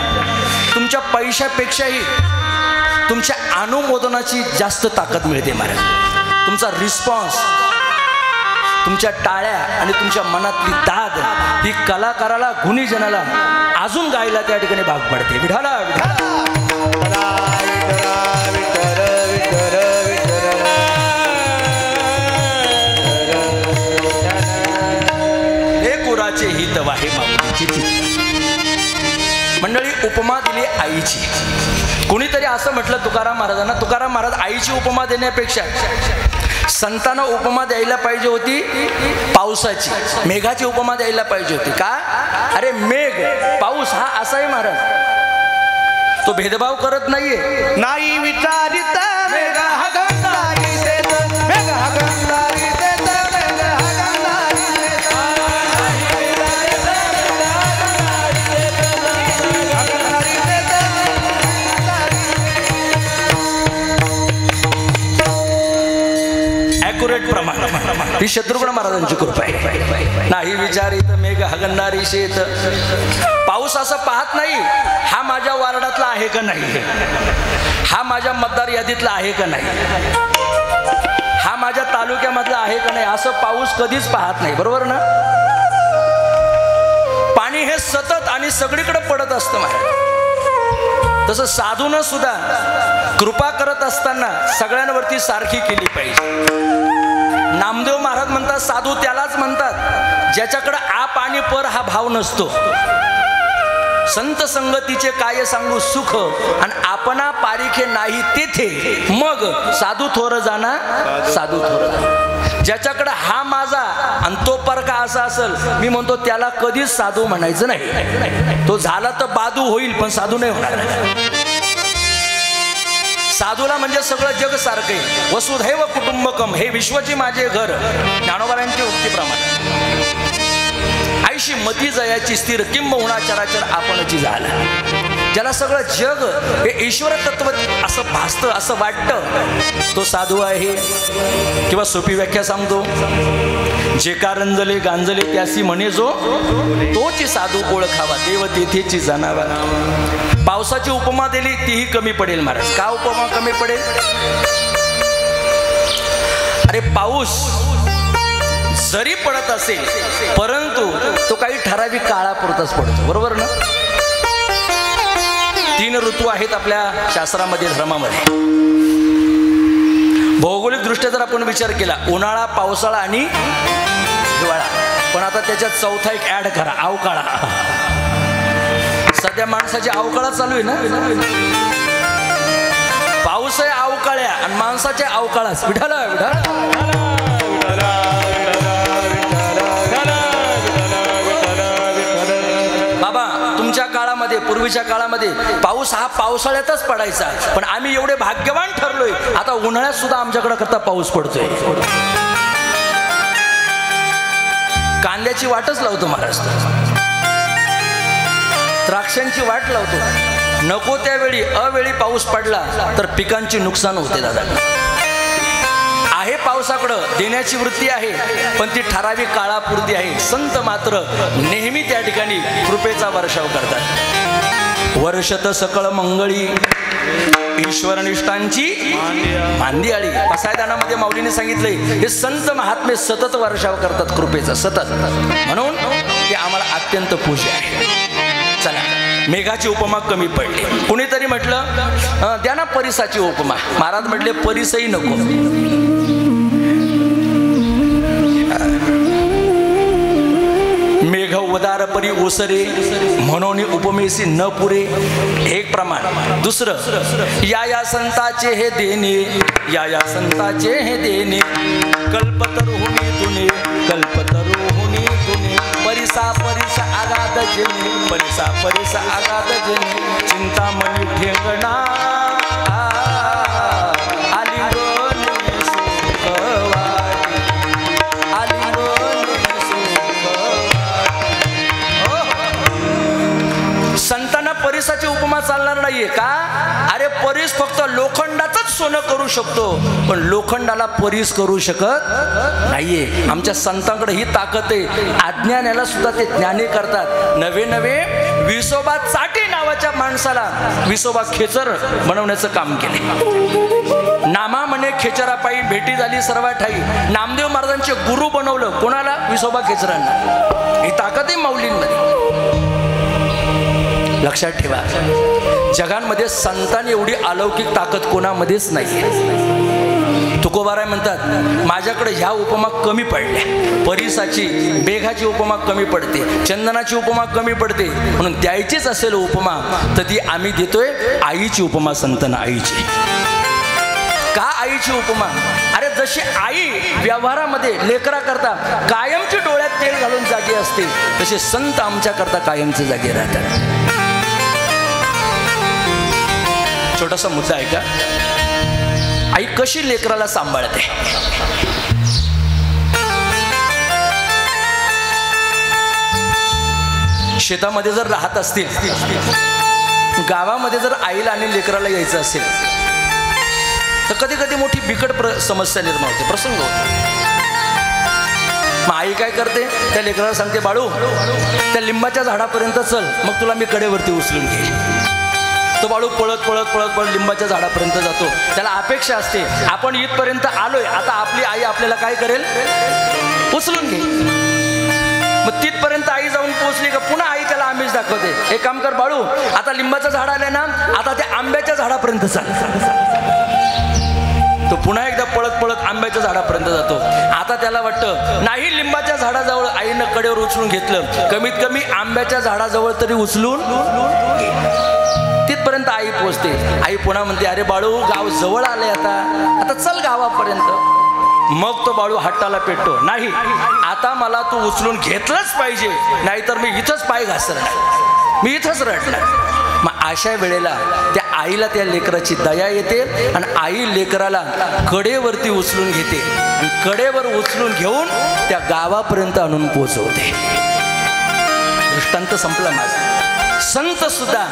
तुमच्या पैशापेक्षाही तुमच्या अनुमोदनाची जास्त ताकद मिळते महाराज. तुमचा रिस्पॉन्स, तुमच्या टाळ्या आणि तुमच्या मनातली दाद ही कलाकाराला गुणीजनाला अजून गायला त्या ठिकाणी भाग पडते. विठाला हे कुराचे हित वाहे माऊलीचे चित्त. मंडळी, उपमा दिली आईची. कोणीतरी असं म्हटलं तुकाराम महाराजांना, तुकाराम महाराज आईची उपमा देण्यापेक्षा संतांना उपमा द्यायला पाहिजे होती पावसाची, मेघाची उपमा द्यायला पाहिजे होती. का? अरे मेघ पाऊस हा असा आहे महाराज, तो भेदभाव करत नाहीये. नाही विचारित मेघ हगंदारी देत, मेघ हगंदारी देत, मेघ हगंदारी देत. ॲक्युरेट प्रमाण ही शत्रुघ्न महाराजांची कृपा आहे. नाही विचारित मेघ हगंदारी शेत. पाऊस असं पाहत नाही हा माझ्या वार्डातला आहे का नाही, हा माझ्या मतदार यादीतला आहे का नाही, हा माझ्या तालुक्यामधला आहे का नाही, असं पाऊस कधीच पाहत नाही. बरोबर ना? पाणी हे सतत आणि सगळीकडे पडत असतं महाराज. तसं साधूनं सुद्धा कृपा करत असताना सगळ्यांवरती सारखी केली पाहिजे. नामदेव महाराज म्हणतात साधू त्यालाच म्हणतात ज्याच्याकडे आप आणि पर हा भाव नसतो. संत संगतीचे काय सांगू सुख आणि आपणा पारिखे नाही तेथे, मग साधू थोर जाना साधू थोर जाना. ज्याच्याकडे हा माझा आणि तो परका असा असेल, मी म्हणतो त्याला कधीच साधू म्हणायचं नाही. तो झाला तर बादू होईल पण साधू नाही होणार. साधूला म्हणजे सगळं जग सारखे. वसुधैव कुटुंबकम, हे विश्वची माझे घर. ज्ञानोबारांची उक्तीप्रमाणे आईशी मती जयाची स्थिर, किंबहुना चराचर आपणची झाला. ज्याला सगळं जग हे ईश्वर तत्व असं भासतं, असं वाटतं, तो साधू आहे. किंवा सोपी व्याख्या सांगतो, जे कारंजले गांजले त्यासी म्हणे जो, तोची साधू ओळखावा, देव तेथेची जाणावा. पावसाची उपमा दिली तीही कमी पडेल महाराज. का उपमा कमी पडेल? अरे पाऊस जरी पडत असेल परंतु तो काही ठराविक काळापुरताच पडतो. बरोबर ना? 3 ऋतू आहेत आपल्या शास्त्रामध्ये, धर्मामध्ये. भौगोलिक दृष्ट्या जर आपण विचार केला, उन्हाळा, पावसाळा आणि हिवाळा. पण आता त्याच्यात चौथा एक ऍड करा, अवकाळा. सध्या माणसाची अवकाळा चालू आहे ना. पाऊस आहे अवकाळ्या आणि माणसाच्या अवकाळाच. विठाला विठाला. बाबा तुमच्या काळामध्ये, पूर्वीच्या काळामध्ये पाऊस हा पावसाळ्यातच पडायचा. पण आम्ही एवढे भाग्यवान ठरलोय, आता उन्हाळ्यात सुद्धा आमच्याकडे करता पाऊस पडतोय. कांद्याची वाटच लावतो महाराज, द्राक्षांची वाट लावतो. नको त्यावेळी अवेळी पाऊस पडला तर पिकांची नुकसान होते दादा. आहे पावसाकडं देण्याची वृत्ती आहे, पण ती ठराविक काळापुरती आहे. संत मात्र नेहमी त्या ठिकाणी कृपेचा वर्षाव करतात. वर्षत सकळ मंगळी ईश्वरनिष्ठांची मांदियाळी. पसायदानामध्ये माऊलीने सांगितलंय, हे संत महात्मे सतत वर्षाव करतात कृपेचा, सतत. म्हणून ते आम्हाला अत्यंत पूज्य आहे. चला, मेघाची उपमा कमी पडली. कुणीतरी म्हटलं द्या ना परिसाची उपमा. महाराज म्हटले परिसही नको. मेघ उदार परी ओसरे म्हणून उपमेसी न पुरे, एक प्रमाण. दुसरं, या संताचे हे देणे, या संताचे हे देणे, कल्पतरुहुनी तुने, कल्पतरुहुनी तुने, परिसा परिसा आगा आगाध जेणे परिसा परिसा आगाध जेणे चिंतामणी ठेंगणा संतांना परिसाची उपमा चालणार नाहीये का? अरे परीस फक्त लोखंडाचंच सोनं करू शकतो, पण लोखंडाला परीस करू शकत नाहीये. आमच्या संतांकडे ही ताकद आहे. अज्ञानाला सुद्धा ते ज्ञानी करतात. नवे नवे विसोबा चाटी नावाच्या माणसाला विसोबा खेचर बनवण्याचं काम केले. नामा म्हणे खेचरापायी भेटी झाली सर्व ठाई. नामदेव महाराजांचे गुरु बनवलं कोणाला? विसोबा खेचरांना. ही ताकद आहे माऊलींमध्ये. लक्षात ठेवा, जगांमध्ये संतांनी एवढी अलौकिक ताकद कोणामध्येच नाही. तुकोबाराय म्हणतात माझ्याकडे ह्या उपमा कमी पडल्या. परिसाची बेघाची उपमा कमी पडते, चंदनाची उपमा कमी पडते, म्हणून द्यायचीच असेल उपमा तर ती आम्ही देतोय आईची उपमा. संतांना आईची का? आईची उपमा. अरे जशी आई व्यवहारामध्ये लेकरा करता कायमची डोळ्यात तेल घालून जागी असते, तसे संत आमच्या करता कायमचे जागे राहतात. छोटासा मुद्दा आहे का? आई कशी लेकराला सांभाळते. शेतामध्ये जर राहत असतील, गावामध्ये जर आईला आणि लेकराला यायचं असेल तर कधी कधी मोठी बिकट समस्या निर्माण होते, प्रसंग होतो. मग आई काय करते? त्या लेकराला सांगते बाळू त्या लिंबाच्या झाडापर्यंत चल, मग तुला मी कडेवरती उचलून घेईन. तो बाळू पळत पळत पळत पळत लिंबाच्या झाडापर्यंत जातो. त्याला अपेक्षा असते आपण इथपर्यंत आलोय, आता आपली आई आपल्याला काय करेल? उचलून घे. मग तिथपर्यंत आई जाऊन पोहोचली का पुन्हा आई त्याला आमिष दाखवते. एक काम कर बाळू, आता लिंबाचं झाड आलंय ना, आता त्या आंब्याच्या झाडापर्यंत चाल. तो पुन्हा एकदा पळत पळत आंब्याच्या झाडापर्यंत जातो. आता त्याला वाटतं नाही लिंबाच्या झाडाजवळ आईनं कडेवर उचलून घेतलं, कमीत कमी आंब्याच्या झाडाजवळ तरी उचलून. तिथपर्यंत आई पोहोचते. आई पुन्हा म्हणते अरे बाळू गाव जवळ आले, आता चल गावापर्यंत. मग तो बाळू हट्टाला पेटतो, नाही आता मला तू उचलून घेतलंच पाहिजे, नाहीतर मी इथंच पाय घासरणार, मी इथंच रडणार. मग अशा वेळेला त्या आईला त्या लेकराची दया येते आणि आई लेकराला कडेवरती उचलून घेते आणि कडेवर उचलून घेऊन त्या गावापर्यंत आणून पोहोचवते. दृष्टांत संपला माझा. संत सुद्धा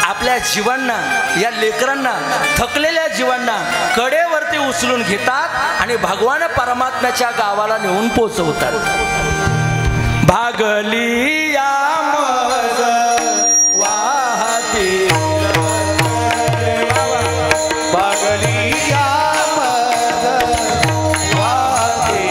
आपल्या जीवांना, या लेकरांना, थकलेल्या जीवांना कडेवरती उचलून घेतात आणि भगवान परमात्म्याच्या गावाला नेऊन पोहोचवतात. भागली या मज वाहती, भागली या मज वाहती,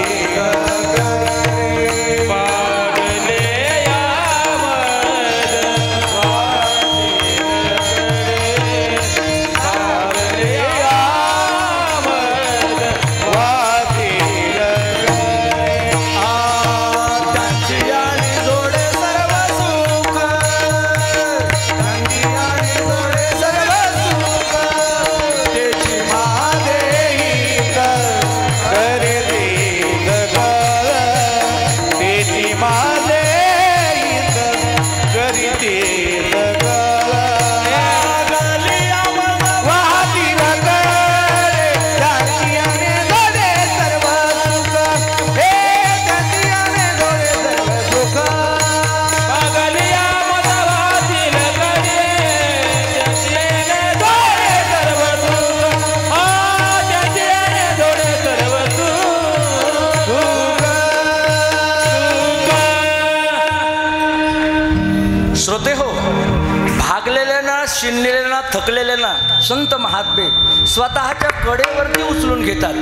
शिनलेल्या थकलेल्या संत महात्मे स्वतःच्या कडेवरती उचलून घेतात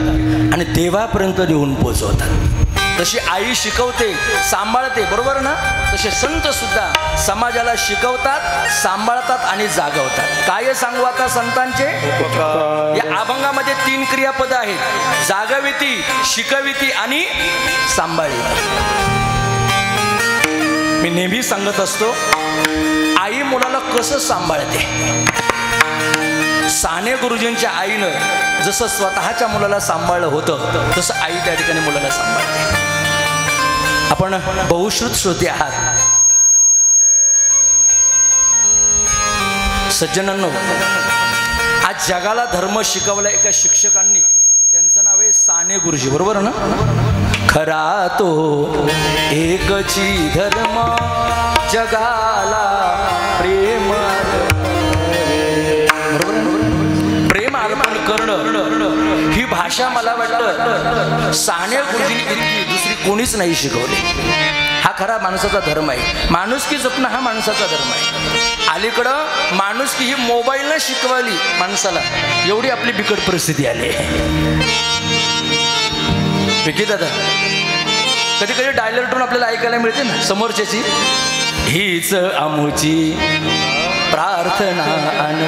आणि देवापर्यंत नेऊन पोहोचवतात. तशी आई शिकवते, सांभाळते, बरोबर ना? तसे संत सुद्धा समाजाला शिकवतात, सांभाळतात आणि जागवतात. काय सांगू आता संतांचे? या अभंगामध्ये 3 क्रियापद आहेत: जागविती, शिकविती आणि सांभाळी. मी नेहमी सांगत असतो आई मुलाला कसं सांभाळते. साने गुरुजींच्या आईनं जसं स्वतःच्या मुलाला सांभाळलं होतं तसं आई त्या ठिकाणी मुलाला सांभाळते. आपण बहुश्रुत श्रोते आहात. सज्जनांनो, आज जगाला धर्म शिकवला एका शिक्षकांनी. त्यांचं नाव आहे साने गुरुजी, बरोबर ना. खरा तो एकची धर्म जगाला प्रेम, बरोबर ना. प्रेम अर्पण करणं ही भाषा मला वाटतं साने गुरुजींनी इतकी दुसरी कोणीच नाही शिकवली. हा खरा माणसाचा धर्म आहे. माणुसकी जपणं हा माणसाचा धर्म आहे. अलीकडं माणुसकी ही मोबाईलनं शिकवली माणसाला, एवढी आपली बिकट परिस्थिती आली आहे. विकी दादा, कधी कधी डायलर टोन आपल्याला ऐकायला मिळते ना समोरच्याची. हीच आमुची प्रार्थना अन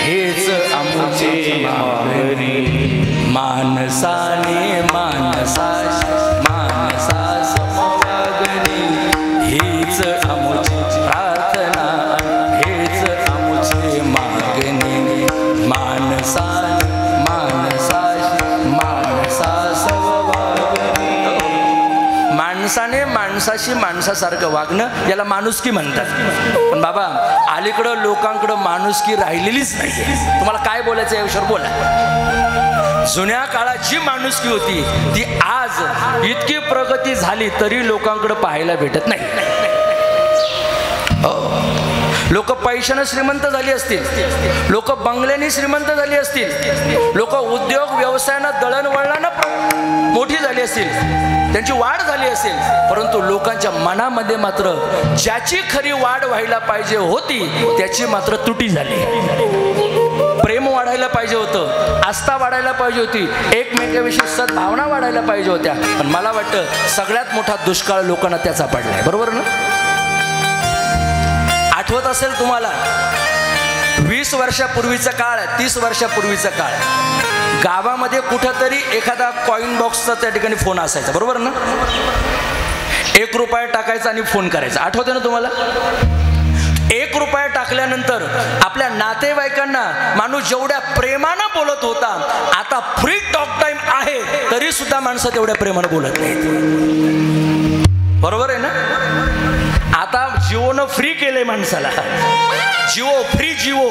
हेच आमुची मागणी, मानसाने मानसास मानसास मागणी. हीच आमुची प्रार्थना हेच आमुची मागणी, मानसाने मानसास मानसास वागणी. माणसाने माणसाशी माणसासारखं वागणं याला माणुसकी म्हणतात. पण बाबा, अलीकडं लोकांकडं माणुसकी राहिलेलीच नाही. तुम्हाला काय बोलायचं या विषयावर बोला. जुन्या काळात जी माणुसकी होती ती आज इतकी प्रगती झाली तरी लोकांकडे पाहायला भेटत नाही. लोक पैशाने श्रीमंत झाली असतील, लोक बंगल्याने श्रीमंत झाली असतील, लोक उद्योग व्यवसायानं दळणवळणानं मोठी झाली असतील, त्यांची वाढ झाली असेल, परंतु लोकांच्या मनामध्ये मात्र ज्याची खरी वाढ व्हायला पाहिजे होती त्याची मात्र त्रुटी झाली. प्रेम वाढायला पाहिजे होतं, आस्था वाढायला पाहिजे होती, एकमेकाविषयी सद्भावना वाढायला पाहिजे होत्या. पण मला वाटतं सगळ्यात मोठा दुष्काळ लोकांना त्याचा पडलाय, बरोबर ना. आठवत असेल तुम्हाला 20 वर्षापूर्वीचा काळ, 30 वर्षापूर्वीचा काळ, गावामध्ये कुठंतरी एखादा कॉइन बॉक्सचा त्या ठिकाणी फोन असायचा, बरोबर ना. 1 रुपया टाकायचा आणि फोन करायचा. आठवते ना तुम्हाला. 1 रुपया टाकल्यानंतर आपल्या नातेवाईकांना माणूस जेवढ्या प्रेमानं बोलत होता, आता फ्री टॉक टाइम आहे तरी सुद्धा माणसं तेवढ्या प्रेमानं बोलत नाहीत, बरोबर आहे ना. आता जिओनं फ्री केलंय माणसाला, जिओ फ्री जिओ,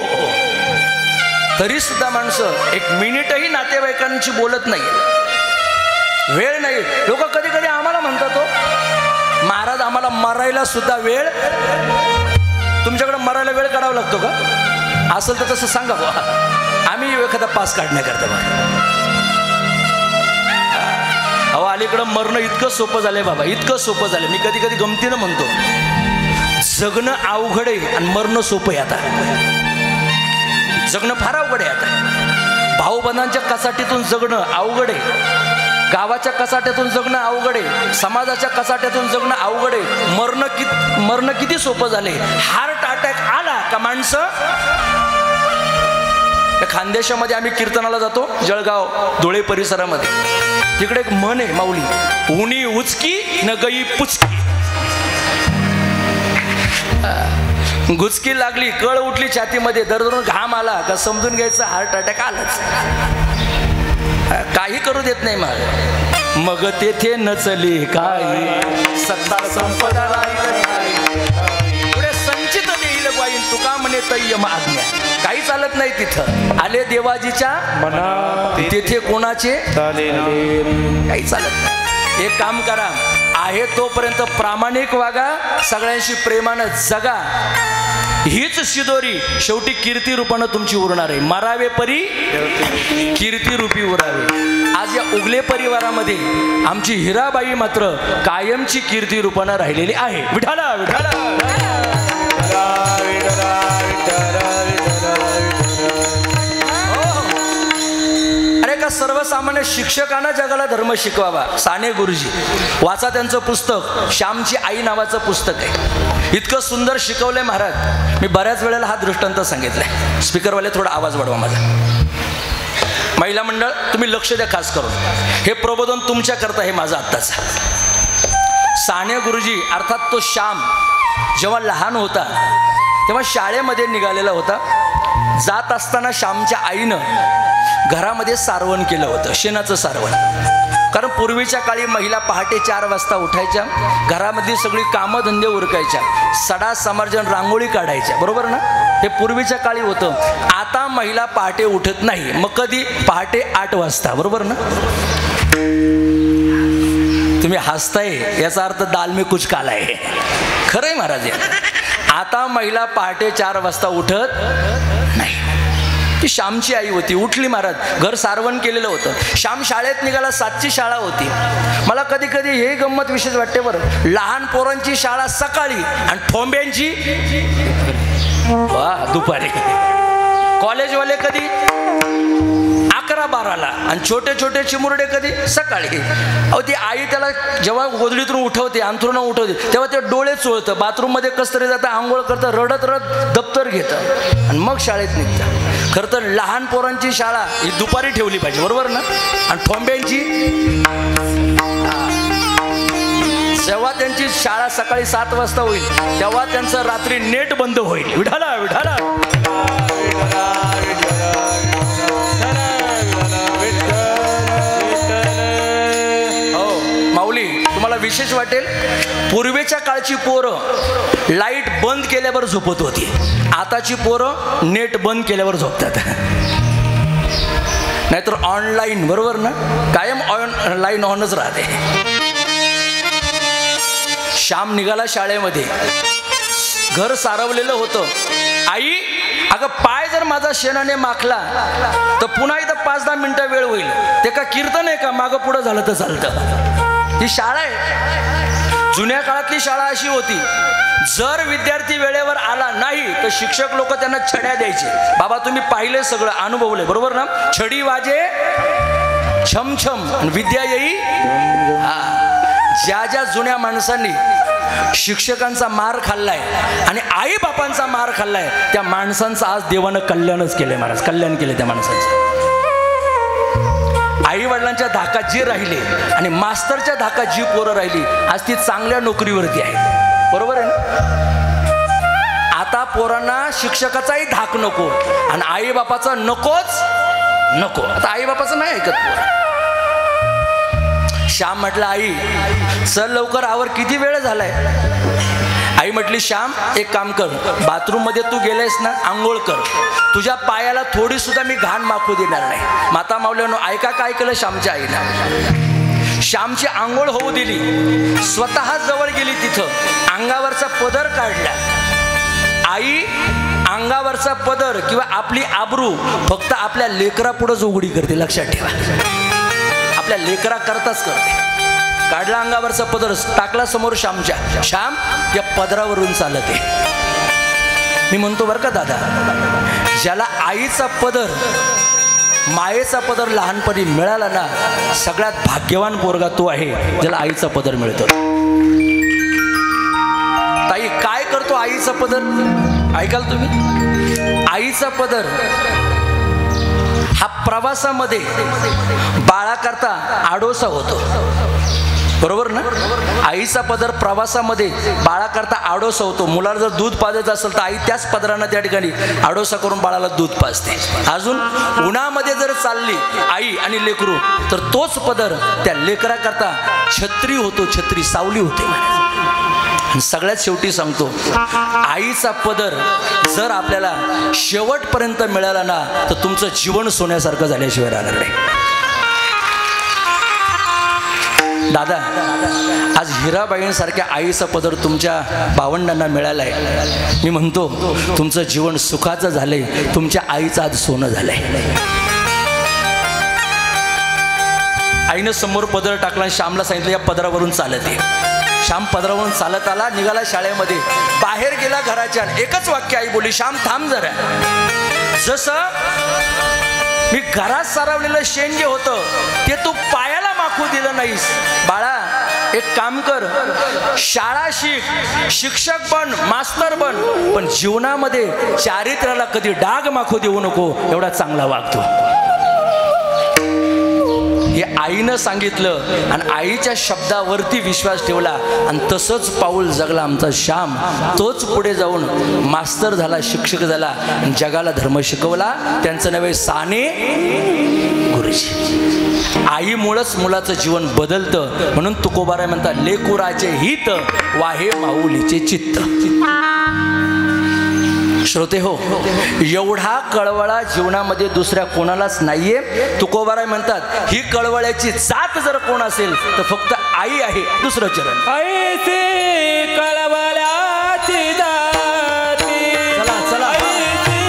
तरी सुद्धा माणसं 1 मिनिटही नातेवाईकांशी बोलत नाही, वेळ नाही. लोक कधी कधी आम्हाला म्हणतात, हो महाराज आम्हाला मरायला सुद्धा वेळ. तुमच्याकडे मरायला वेळ काढावा लागतो का? असेल तर तसं सांगा बा, आम्ही एखादा पास काढण्याकरता बघा. अहो अलीकडं मरणं इतकं सोपं झालंय बाबा, इतकं सोपं झालंय. मी कधी कधी गमतीनं म्हणतो, जगणं अवघड आहे आणि मरणं सोपं आहे. आता जगणं फार अवघड आहे. आता भाऊबंधांच्या कसाटीतून जगणं अवघड आहे, गावाच्या कसाट्यातून जगणं अवघड आहे, समाजाच्या कसाट्यातून जगणं अवघड आहे. मरणं किती सोपं झाले. हार्ट अटॅक आला का माणसं, खानदेशामध्ये आम्ही कीर्तनाला जातो, जळगाव धुळे परिसरामध्ये, तिकडे एक म्हण आहे माऊली, उनी उचकी न गई पुचकी. गुचकी लागली, कळ उठली छातीमध्ये, दरदरून घाम आला का समजून घ्यायचं हार्ट अटॅक आलाच. काही करू देत नाही मग तेथे नचली काय सत्ता संपदा पुढे संचित देईल वाईन तुका म्हणे तय्यम आज्ञा. काही चालत नाही तिथं. आले देवाजीच्या मना तेथे कोणाचे काही चालत नाही. एक काम करा, आहे तोपर्यंत प्रामाणिक वागा, सगळ्यांशी प्रेमानं जगा. हीच शिदोरी शेवटी कीर्ती रूपानं तुमची उरणार आहे. मरावे परी कीर्ती रूपी उरावे. आज या उगले परिवारामध्ये आमची हिराबाई मात्र कायमची कीर्ती रूपानं राहिलेली आहे. विठाला विठाला सर्वसामान्य शिक्षकांना जगाला धर्म शिकवावा. साने गुरुजी, वाचा त्यांचं पुस्तक, श्यामची आई नावाचं पुस्तक आहे. इतकं सुंदर शिकवलंय महाराज. मी बऱ्याच वेळेला हा दृष्टांत सांगितलाय. स्पीकरवाले थोडा आवाज वाढवा माझा. महिला मंडळ तुम्ही लक्ष द्या खास करून, हे प्रबोधन तुमच्या करता हे माझं आत्ताच. साने गुरुजी अर्थात तो श्याम जेव्हा लहान होता तेव्हा शाळेमध्ये निघालेला होता. जात असताना श्यामच्या आईनं घरामध्ये सारवण केलं होतं, शेणाचं सारवण. कारण पूर्वीच्या काळी महिला पहाटे 4 वाजता उठायच्या, घरामधली सगळी कामं धंदे उरकायच्या, सडा समार्जन रांगोळी काढायच्या, बरोबर ना. हे पूर्वीच्या काळी होतं. आता महिला पहाटे उठत नाही. मग कधी? पहाटे 8 वाजता. बरोबर ना? तुम्ही हसताय याचा अर्थ दाल में कुछ काला आहे. खरंय महाराज. आता महिला पहाटे 4 वाजता उठत नाही. ती श्यामची आई होती, उठली महाराज, घर सारवण केलेलं होतं. श्याम शाळेत निघाला, 7ची शाळा होती. मला कधी कधी हे गंमत विशेष वाटते बरं. लहान पोरांची शाळा सकाळी आणि ठोंब्यांची वा दुपारी. कॉलेजवाले कधी? 11-12ला. आणि छोटे छोटे चिमुरडे कधी? सकाळी. अहो ती आई त्याला जेव्हा गोधडीतून उठवते, अंथरुण उठवते, तेव्हा ते डोळे चोळतं, बाथरूममध्ये कसं तरी जातं, आंघोळ करतं, रडत रडत दप्तर घेतं आणि मग शाळेत निघतं. खरं तर लहान पोरांची शाळा ही दुपारी ठेवली पाहिजे. बरोबर ना? आणि ठोंब्यांची जेव्हा त्यांची शाळा सकाळी 7 वाजता होईल तेव्हा त्यांचं रात्री नेट बंद होईल. विठाला विठाला. तुम्हाला विशेष वाटेल, पूर्वीच्या काळची पोरं लाईट बंद केल्यावर झोपत होती. आताची पोरं नेट बंद केल्यावर झोपतात. नाहीतर ऑनलाईन. बरोबर ना? कायम ऑनलाईन ऑनच राहते. श्याम निघाला शाळेमध्ये, घर सारवलेलं होतं. आई, अगं पाय जर माझा शेणाने माखला तर पुन्हा इथं 5-10 मिनिटं वेळ होईल. ते का कीर्तन आहे का? मागं पुढं झालं तर चालतं. ही शाळा आहे. जुन्या काळातली शाळा अशी होती, जर विद्यार्थी वेळेवर आला नाही तर शिक्षक लोक त्यांना छड्या द्यायचे. बाबा तुम्ही पाहिले, सगळं अनुभवले. बरोबर ना? छडी वाजे छम छम आणि विद्या येई. ज्या ज्या जुन्या माणसांनी शिक्षकांचा मार खाल्लाय आणि आई बापांचा मार खाल्लाय त्या माणसांचं आज देवानं कल्याणच केलंय महाराज. कल्याण केले त्या माणसांचं. आई वडिलांच्या धाकात जी राहिली आणि मास्तरच्या धाकात जी पोरं राहिली आज ती चांगल्या नोकरीवरती आहे. बरोबर आहे ना? आता पोरांना शिक्षकाचाही धाक नको आणि आई बापाचा नकोच नको. आता आई बापाचं नाही ऐकत पोर. श्याम म्हटलं, आई चल लवकर आवर, किती वेळ झालाय. आई म्हटली, श्याम एक काम कर, बाथरूम मध्ये तू गेलेस ना, आंघोळ कर. तुझ्या पायाला थोडी सुद्धा मी घाण माखू देणार नाही. माता मावल्यानो ऐका काय केलं श्यामच्या आईला. श्यामची आंघोळ होऊ दिली, स्वतः जवळ गेली, तिथं अंगावरचा पदर काढला. आई अंगावरचा पदर किंवा आपली आबरू फक्त आपल्या लेकरा पुढेच उघडी करते. लक्षात ठेवा, आपल्या लेकरा करताच करते. काढला अंगावरचा पदर, टाकला समोर श्यामच्या. श्याम या पदरावरून चालत आहे. मी म्हणतो बरं का दादा, ज्याला आईचा पदर, मायेचा पदर लहानपणी मिळाला ना, सगळ्यात भाग्यवान पोरगा तो आहे ज्याला आईचा पदर मिळतो. ताई काय करतो आईचा पदर? ऐकाल तुम्ही? आईचा पदर हा प्रवासामध्ये बाळाकरता आडोसा होतो. बरोबर ना? आईचा पदर प्रवासामध्ये बाळाकरता आडोसा होतो. मुलाला जर दूध पाजायचं असेल तर आई त्याच पदरानं त्या ठिकाणी आडोसा करून बाळाला दूध पाजते. अजून उन्हामध्ये जर चालली आई आणि लेकरू तर तोच पदर त्या लेकराकरता छत्री होतो, छत्री, सावली होते. सगळ्यात शेवटी सांगतो, आईचा पदर जर आपल्याला शेवटपर्यंत मिळाला ना तर तुमचं जीवन सोन्यासारखं झाल्याशिवाय राहणार नाही. दादा, आज हिराबाईंसारख्या आईचा पदर तुमच्या भावंडांना मिळालाय. मी म्हणतो तुमचं जीवन सुखाचं झालंय, तुमच्या आईचं आज सोनं झालंय. आईनं समोर पदर टाकला, श्यामला सांगितलं या पदरावरून चालत आहे. श्याम पदरावरून चालत आला, निघाला शाळेमध्ये. बाहेर गेला घराच्या, एकच वाक्य आई बोलली, श्याम थांब जरा. जसं मी घरात सारवलेलं शेण जे होतं ते तू पायाला माखू दिलं नाहीस. बाळा एक काम कर, शाळा शिक, शिक्षक बन, मास्तर बन, पण जीवनामध्ये चारित्र्याला कधी डाग माखू देऊ नको, एवढा चांगला वागतो. हे आईनं सांगितलं आणि आईच्या शब्दावरती विश्वास ठेवला आणि तसंच पाऊल जगला आमचा श्याम. तोच पुढे जाऊन मास्तर झाला, शिक्षक झाला आणि जगाला धर्म शिकवला. त्यांचं नाव आहे साने गुरुजी. आईमुळंच मुलाचं जीवन बदलतं. म्हणून तुकोबाराय म्हणतात, लेकुराचे हित वाहे माऊलीचे चित्त. श्रोते हो, एवढा कळवळा जीवनामध्ये दुसऱ्या कोणालाच नाहीये. तुकोबाराय म्हणतात ही कळवळ्याची जात जर कोण असेल तर फक्त आई आहे. दुसरं चरण. ऐसी कळवळ्याची जाती. चला चला ऐसी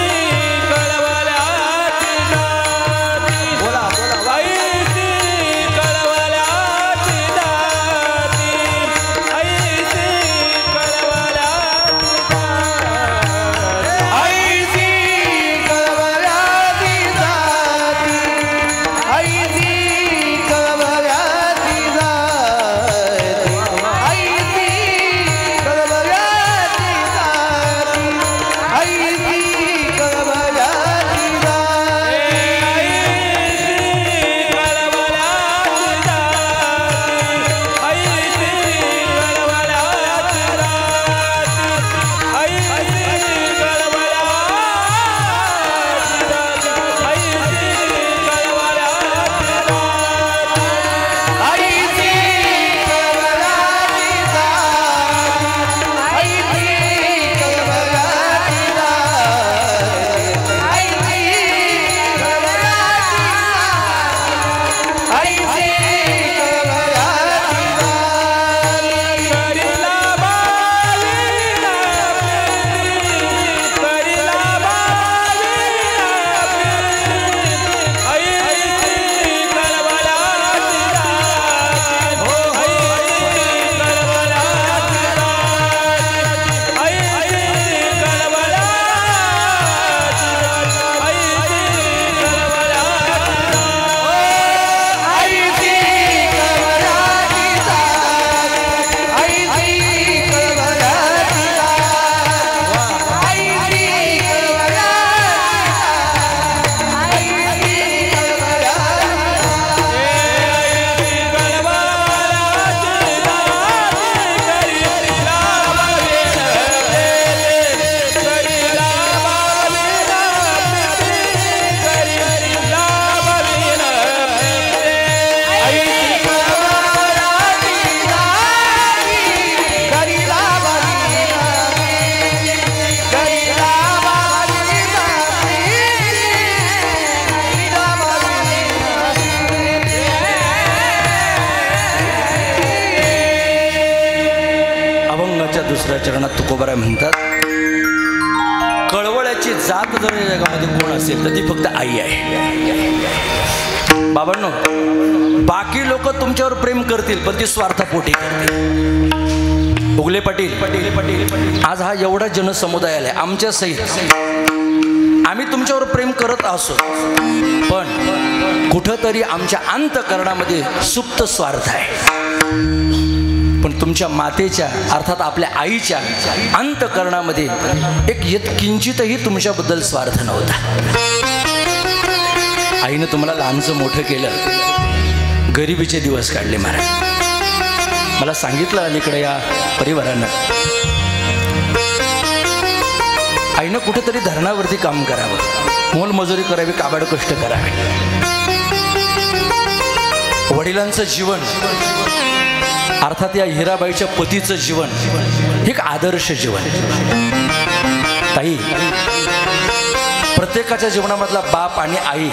कळवळ्याची जाती. बोला बोला. ऐसी कळवळ्याची जाती. ऐसी कळवळ्याची जाती. ऐसी कळवळ्याची जाती. ऐसी कळवळ्याची जाती. ऐसी कळवळ्याची जाती. ऐसी कळवळ्याची जाती. दुसऱ्या चरणात तुकोबाराय म्हणतात कळवळ्याची जात जर या जगामध्ये कोण असेल तर ती फक्त आई आहे. बाबांनो, बाकी लोक तुमच्यावर प्रेम करतील पण ती स्वार्थापोटी करतील. उगले पाटील आज हा एवढा जनसमुदाय आलाय आमच्या सहित. आम्ही तुमच्यावर प्रेम करत असो पण कुठंतरी आमच्या अंतःकरणामध्ये सुप्त स्वार्थ आहे. पण तुमच्या मातेच्या अर्थात आपल्या आईच्या अंतःकरणामध्ये एक किंचितही तुमच्याबद्दल स्वार्थ नव्हता. आईनं तुम्हाला लहानचं मोठं केलं, गरिबीचे दिवस काढले महाराज. मला सांगितलं अलीकडे या परिवारानं आईनं कुठेतरी धरणावरती काम करावं, मोलमजुरी करावी, काबाड कष्ट करावे. वडिलांचं जीवन अर्थात या हिराबाईच्या पतीचं जीवन हे एक आदर्श जीवन. ताई, प्रत्येकाच्या जीवनामधला बाप आणि आई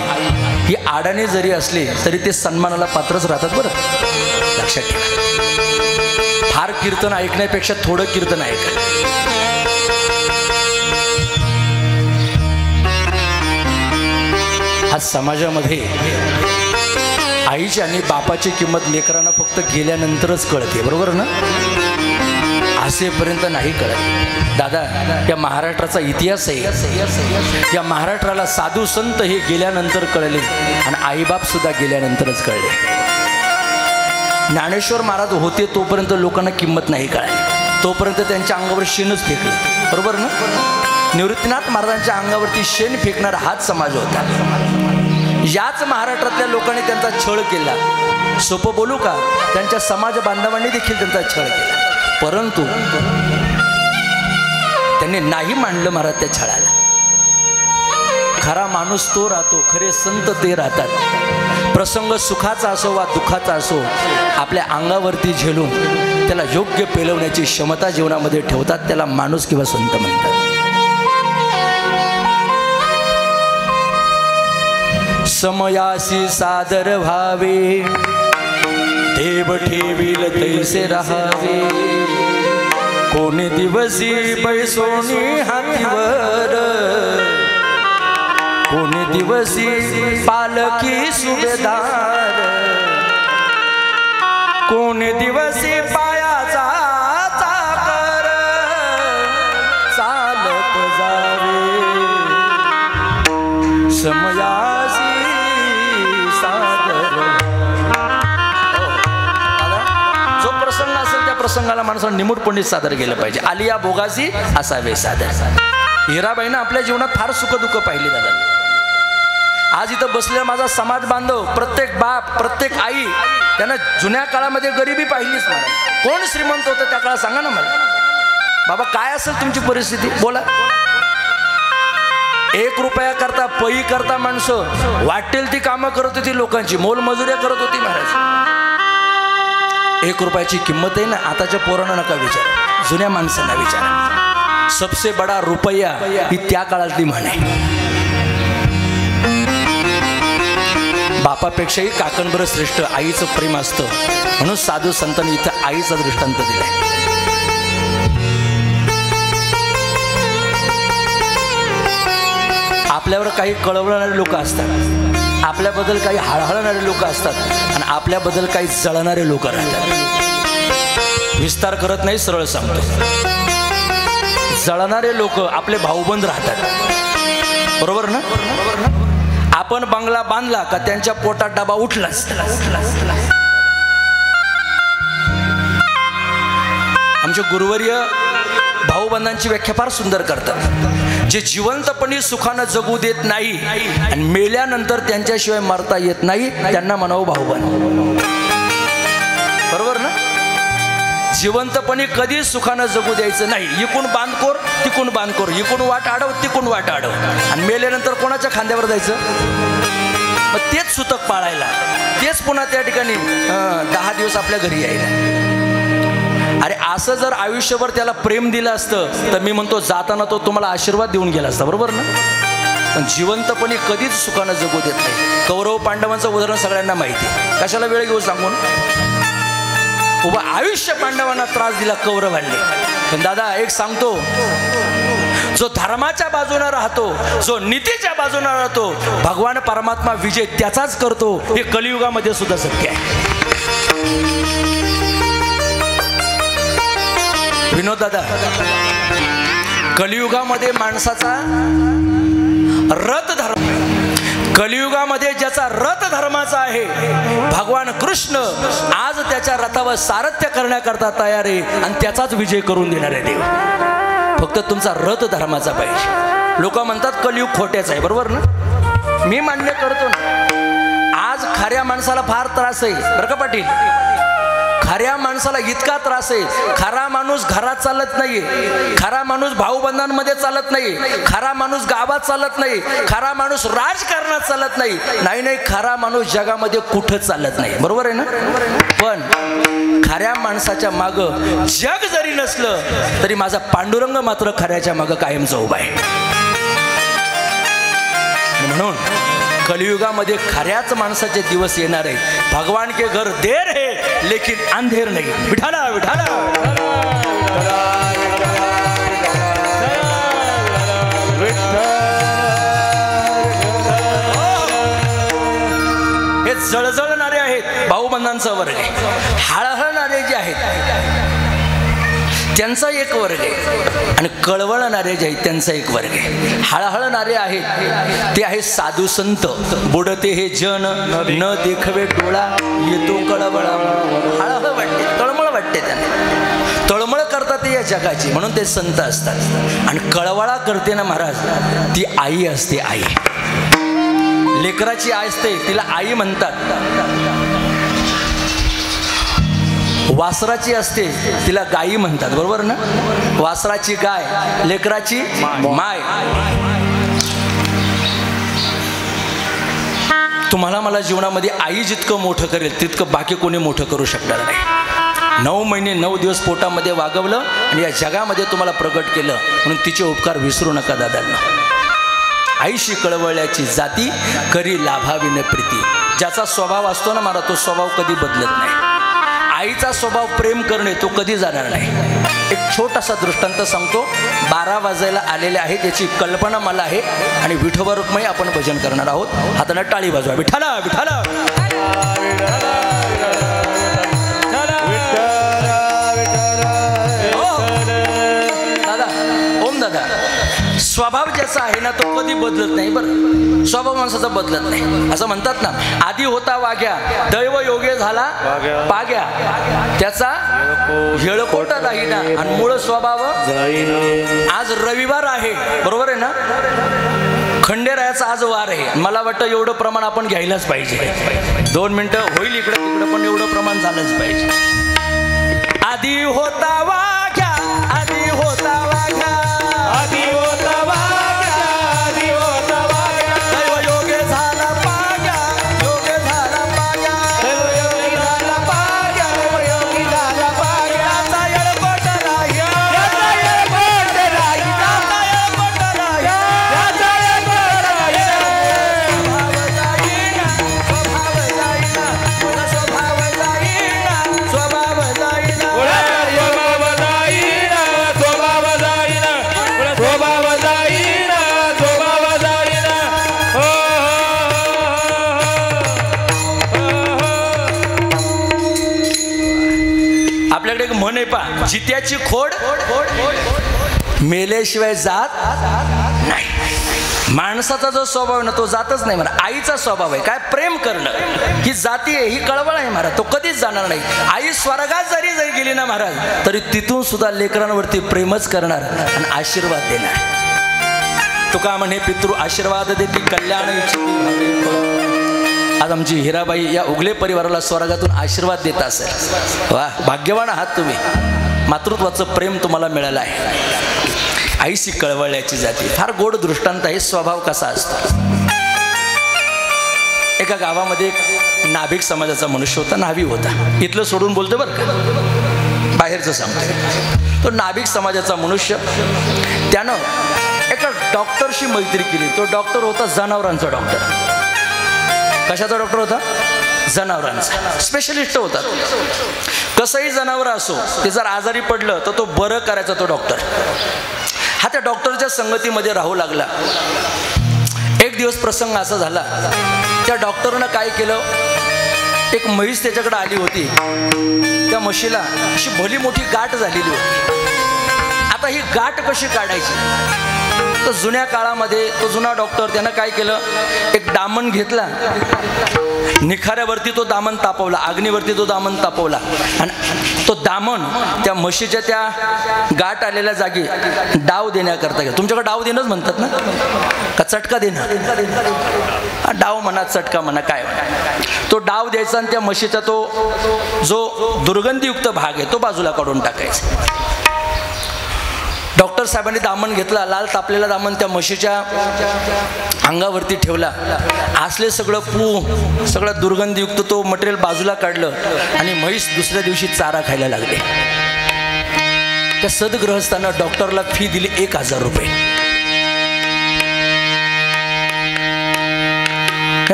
ही आडाने जरी असले तरी ते सन्मानाला पात्रच राहतात. बरं लक्षात ठेवा. फार कीर्तन ऐकण्यापेक्षा थोडं कीर्तन ऐका. आज समाजामध्ये आईची आणि बापाची किंमत लेकरांना फक्त गेल्यानंतरच कळते. बरोबर ना? असेपर्यंत नाही कळत. दादा, या महाराष्ट्राचा इतिहास आहे. या महाराष्ट्राला साधू संत हे गेल्यानंतर कळले आणि आईबाप सुद्धा गेल्यानंतरच कळले. ज्ञानेश्वर महाराज होते तोपर्यंत लोकांना किंमत नाही कळाली, तोपर्यंत त्यांच्या अंगावर शेणच फेकलं. बरोबर ना? निवृत्तीनाथ महाराजांच्या अंगावरती शेण फेकणारा हाच समाज होता. याच महाराष्ट्रातल्या लोकांनी त्यांचा छळ केला. सोपं बोलू का? त्यांच्या समाज बांधवांनी देखील त्यांचा छळ केला, परंतु त्यांनी नाही मांडलं महाराज त्या छळाला. खरा माणूस तो राहतो, खरे संत ते राहतात. प्रसंग सुखाचा असो वा दुःखाचा असो आपल्या अंगावरती झेलून त्याला योग्य पेलवण्याची क्षमता जीवनामध्ये ठेवतात. त्याला माणूस किंवा संत म्हणतात. समयासी सादर व्हावे देव ठेवील तैसे राहावे कोणी दिवसी बैसोनी हातीवर कोणी दिवसी पालकी सुभेदार कोणी दिवसी पायाचा चाकर चालत जावे समयासी सादर जो प्रसंग असेल त्या प्रसंगाला माणसाला निमूटपणे सादर केलं पाहिजे आलिया भोगासी असावे सादर हिराबाईनं आपल्या जीवनात फार सुख दुःख पाहिली दादा आज इथं बसलेला माझा समाज बांधव प्रत्येक बाप प्रत्येक आई त्यानं जुन्या काळामध्ये गरिबी पाहिलीच मला कोण श्रीमंत होतं त्या काळात सांगा ना मला बाबा काय असेल तुमची परिस्थिती बोला 1 रुपया करता पै करता माणसं वाटेल ती कामं करत होती लोकांची मोलमजुऱ्या करत होती महाराज 1 रुपयाची किंमत आहे ना आताच्या पोरांना नका विचार जुन्या माणसांना विचार सबसे बडा रुपया ही त्या काळातली म्हण आहे बापापेक्षाही काकणभर श्रेष्ठ आईचं प्रेम असतं म्हणून साधू संतांनी इथं आईचा दृष्टांत दिलाय आपल्यावर काही कळवणारे लोक असतात आपल्याबद्दल काही हळहळणारे लोक असतात आणि आपल्याबद्दल काही जळणारे लोक राहतात विस्तार करत नाही सरळ सांगतो जळणारे लोक आपले भाऊबंद राहतात बरोबर ना आपण बंगला बांधला का त्यांच्या पोटात डबा उठलाच आमचे गुरुवर्य भाऊबंधांची व्याख्या फार सुंदर करतात जे जिवंतपणे सुखानं जगू देत नाही आणि मेल्यानंतर त्यांच्याशिवाय मरता येत नाही त्यांना म्हणावं भाऊबंद बरोबर ना जिवंतपणे कधी सुखानं जगू द्यायचं नाही इकून बांधकोर तिकून बांधकोर इकून वाट आडव तिकून वाट आडव आणि मेल्यानंतर कोणाच्या खांद्यावर जायचं मग तेच सुतक पाळायला तेच पुन्हा त्या ठिकाणी 10 दिवस आपल्या घरी यायला अरे असं जर आयुष्यभर त्याला प्रेम दिलं असतं तर मी म्हणतो जाताना तो तुम्हाला आशीर्वाद देऊन गेला असता बरोबर ना पण जिवंतपणे कधीच सुखानं जगू देत नाही कौरव पांडवांचं उदाहरण सगळ्यांना माहिती आहे कशाला वेळ घेऊ सांगून उभा आयुष्य पांडवांना त्रास दिला कौरवांनी पण दादा एक सांगतो जो धर्माच्या बाजूने राहतो जो नीतीच्या बाजूने राहतो भगवान परमात्मा विजय त्याचाच करतो हे कलियुगामध्ये सुद्धा सत्य आहे विनोद दादा कलियुगामध्ये माणसाचा रथ धर्म कलियुगामध्ये ज्याचा रथ धर्माचा आहे भगवान कृष्ण आज त्याच्या रथावर सारथ्य करण्याकरता तयार आहे आणि त्याचाच विजय करून देणार आहे देव फक्त तुमचा रथ धर्माचा पाहिजे लोक म्हणतात कलियुग खोट्याचा आहे बरोबर ना मी मान्य करतो ना आज खऱ्या माणसाला फार त्रास आहे बरं का पाटील खऱ्या माणसाला इतका त्रास आहे खरा माणूस घरात चालत नाही खरा माणूस भाऊबंधांमध्ये चालत नाही खरा माणूस गावात चालत नाही खरा माणूस राजकारणात चालत नाही नाही खरा माणूस जगामध्ये कुठं चालत नाही बरोबर आहे ना पण खऱ्या माणसाच्या मागं जग जरी नसलं तरी माझा पांडुरंग मात्र खऱ्याच्या मागं कायमचा उभा आहे म्हणून कलियुगामध्ये खऱ्याच माणसाचे दिवस येणार आहेत भगवान के घर देर है लेकिन अंधेर नहीं विठाला विठाला हे जळजळणारे आहेत भाऊबंधांचा वर्ग आहे हळहळणारे जे आहेत त्यांचा एक वर्ग आहे आणि कळवळणारे जे आहेत त्यांचा एक वर्ग आहे हळहळणारे आहेत ते आहेत साधू संत बुडते हे जन न देखवे डोळा येतो कळवळा हळहळ वाटते तळमळ वाटते त्यांना तळमळ करतात ते या जगाची म्हणून ते संत असतात आणि कळवळा करते ना महाराज ती आई असते आई लेकराची आई असते तिला आई म्हणतात वासराची असते तिला गाई म्हणतात बरोबर ना वासराची गाय लेकराची माय तुम्हाला मला जीवनामध्ये आई जितकं मोठं करेल तितकं बाकी कोणी मोठं करू शकणार नाही 9 महिने 9 दिवस पोटामध्ये वागवलं आणि या जगामध्ये तुम्हाला प्रगट केलं म्हणून तिचे उपकार विसरू नका दादांना आईशी कळवळ्याची जाती करी लाभाविन प्रीती. ज्याचा स्वभाव असतो ना मला तो स्वभाव कधी बदलत नाही. आईचा स्वभाव प्रेम करणे तो कधी जाणार नाही. एक छोटासा दृष्टांत सांगतो. 12 वाजायला आलेले आहेत याची कल्पना मला आहे आणि विठोबा रुक्माई आपण भजन करणार आहोत. हाताने टाळी वाजवा. विठाला विठाला. दादा ओम दादा स्वभाव ज्याचा आहे ना तो कधी बदलत नाही. बरं स्वभाव माणसाचा बदलत नाही. असं म्हणतात ना आधी होता वाघ्या दैव योगे झाला पाग्या त्याचा हेळकोटा राहीना आणि मूळ स्वभाव. आज रविवार आहे बरोबर आहे ना. खंडेरायाचा आज वार आहे. मला वाटतं एवढं प्रमाण आपण घ्यायलाच पाहिजे. 2 मिनिटं होईल इकडे तिकडे पण एवढं प्रमाण झालंच पाहिजे. आधी होता वाघ्या आधी होता वाघ्या आधी होता वाघ्या आधी होता वाघ्या दैव योगे झाला पाग्या योगे झाला पाग्या दैव योगे झाला पाग्या दैव योगी झाला पाग्या याचा येळकोट राह्या याचा येळकोट राह्या याचा येळकोट राह्या याचा येळकोट राह्या. स्वभाव जाईना स्वभाव जाईना स्वभाव जाईना आपल्याकडे एक म्हण आहे पा जित्याची खोड मेल्याशिवाय जात नाही. माणसाचा जो स्वभाव आहे ना तो जातच नाही. मला आईचा स्वभाव आहे काय प्रेम करणं ही जाती आहे ही कळवळ आहे महाराज. तो कधीच जाणार नाही. आई स्वर्गात जरी गेली ना महाराज तरी तिथून सुद्धा लेकरांवरती प्रेमच करणार आणि आशीर्वाद देणार. तुका म्हणे पितृ आशीर्वाद देती कल्याण इच्छिती. आज आमची हिराबाई या उगले परिवाराला स्वर्गातून आशीर्वाद देत असेल. वा भाग्यवान आहात तुम्ही. मातृत्वाचं प्रेम तुम्हाला मिळालं आहे. आईशी कळवळ्याची जाती फार गोड दृष्टांत आहे. स्वभाव कसा असतो. एका गावामध्ये एक नाभिक समाजाचा मनुष्य होता. न्हावी होता. इथलं सोडून बोलतो बरं का बाहेरचं सांगतो. तो नाभिक समाजाचा मनुष्य त्यानं एका डॉक्टरशी मैत्री केली. तो डॉक्टर होता जनावरांचा डॉक्टर. कशाचा डॉक्टर होता जनावरांचा स्पेशलिस्ट होता. कसंही जनावर असो ते जर आजारी पडलं तर तो बरं करायचा तो डॉक्टर. हा त्या डॉक्टरच्या संगतीमध्ये राहू लागला. एक दिवस प्रसंग असा झाला त्या डॉक्टरनं काय केलं एक म्हैस त्याच्याकडे आली होती. त्या म्हशीला अशी भली मोठी गाठ झालेली होती. आता ही गाठ कशी काढायची तर जुन्या काळामध्ये तो जुना डॉक्टर त्यानं काय केलं एक दामन घेतला. निखाऱ्यावरती तो दामन तापवला. अग्नीवरती तो दामन तापवला आणि तो दामन त्या म्हशीच्या त्या गाठ आलेल्या जागी डाव देण्याकरता गेला. तुमच्याकडे डाव देणंच म्हणतात ना का चटका देणं. डाव म्हणा चटका म्हणा काय म्हणा. तो डाव द्यायचा आणि त्या म्हशीचा तो जो दुर्गंधीयुक्त भाग आहे तो बाजूला काढून टाकायचा. डॉक्टर साहेबांनी दामन घेतला. लाल तापलेला दामन त्या म्हशीच्या अंगावरती ठेवला. असले सगळं सगळं दुर्गंधीयुक्त तो मटेरियल बाजूला काढलं आणि म्हैस दुसऱ्या दिवशी चारा खायला लागले. त्या सदगृहस्थानं डॉक्टरला फी दिली 1000 रुपये.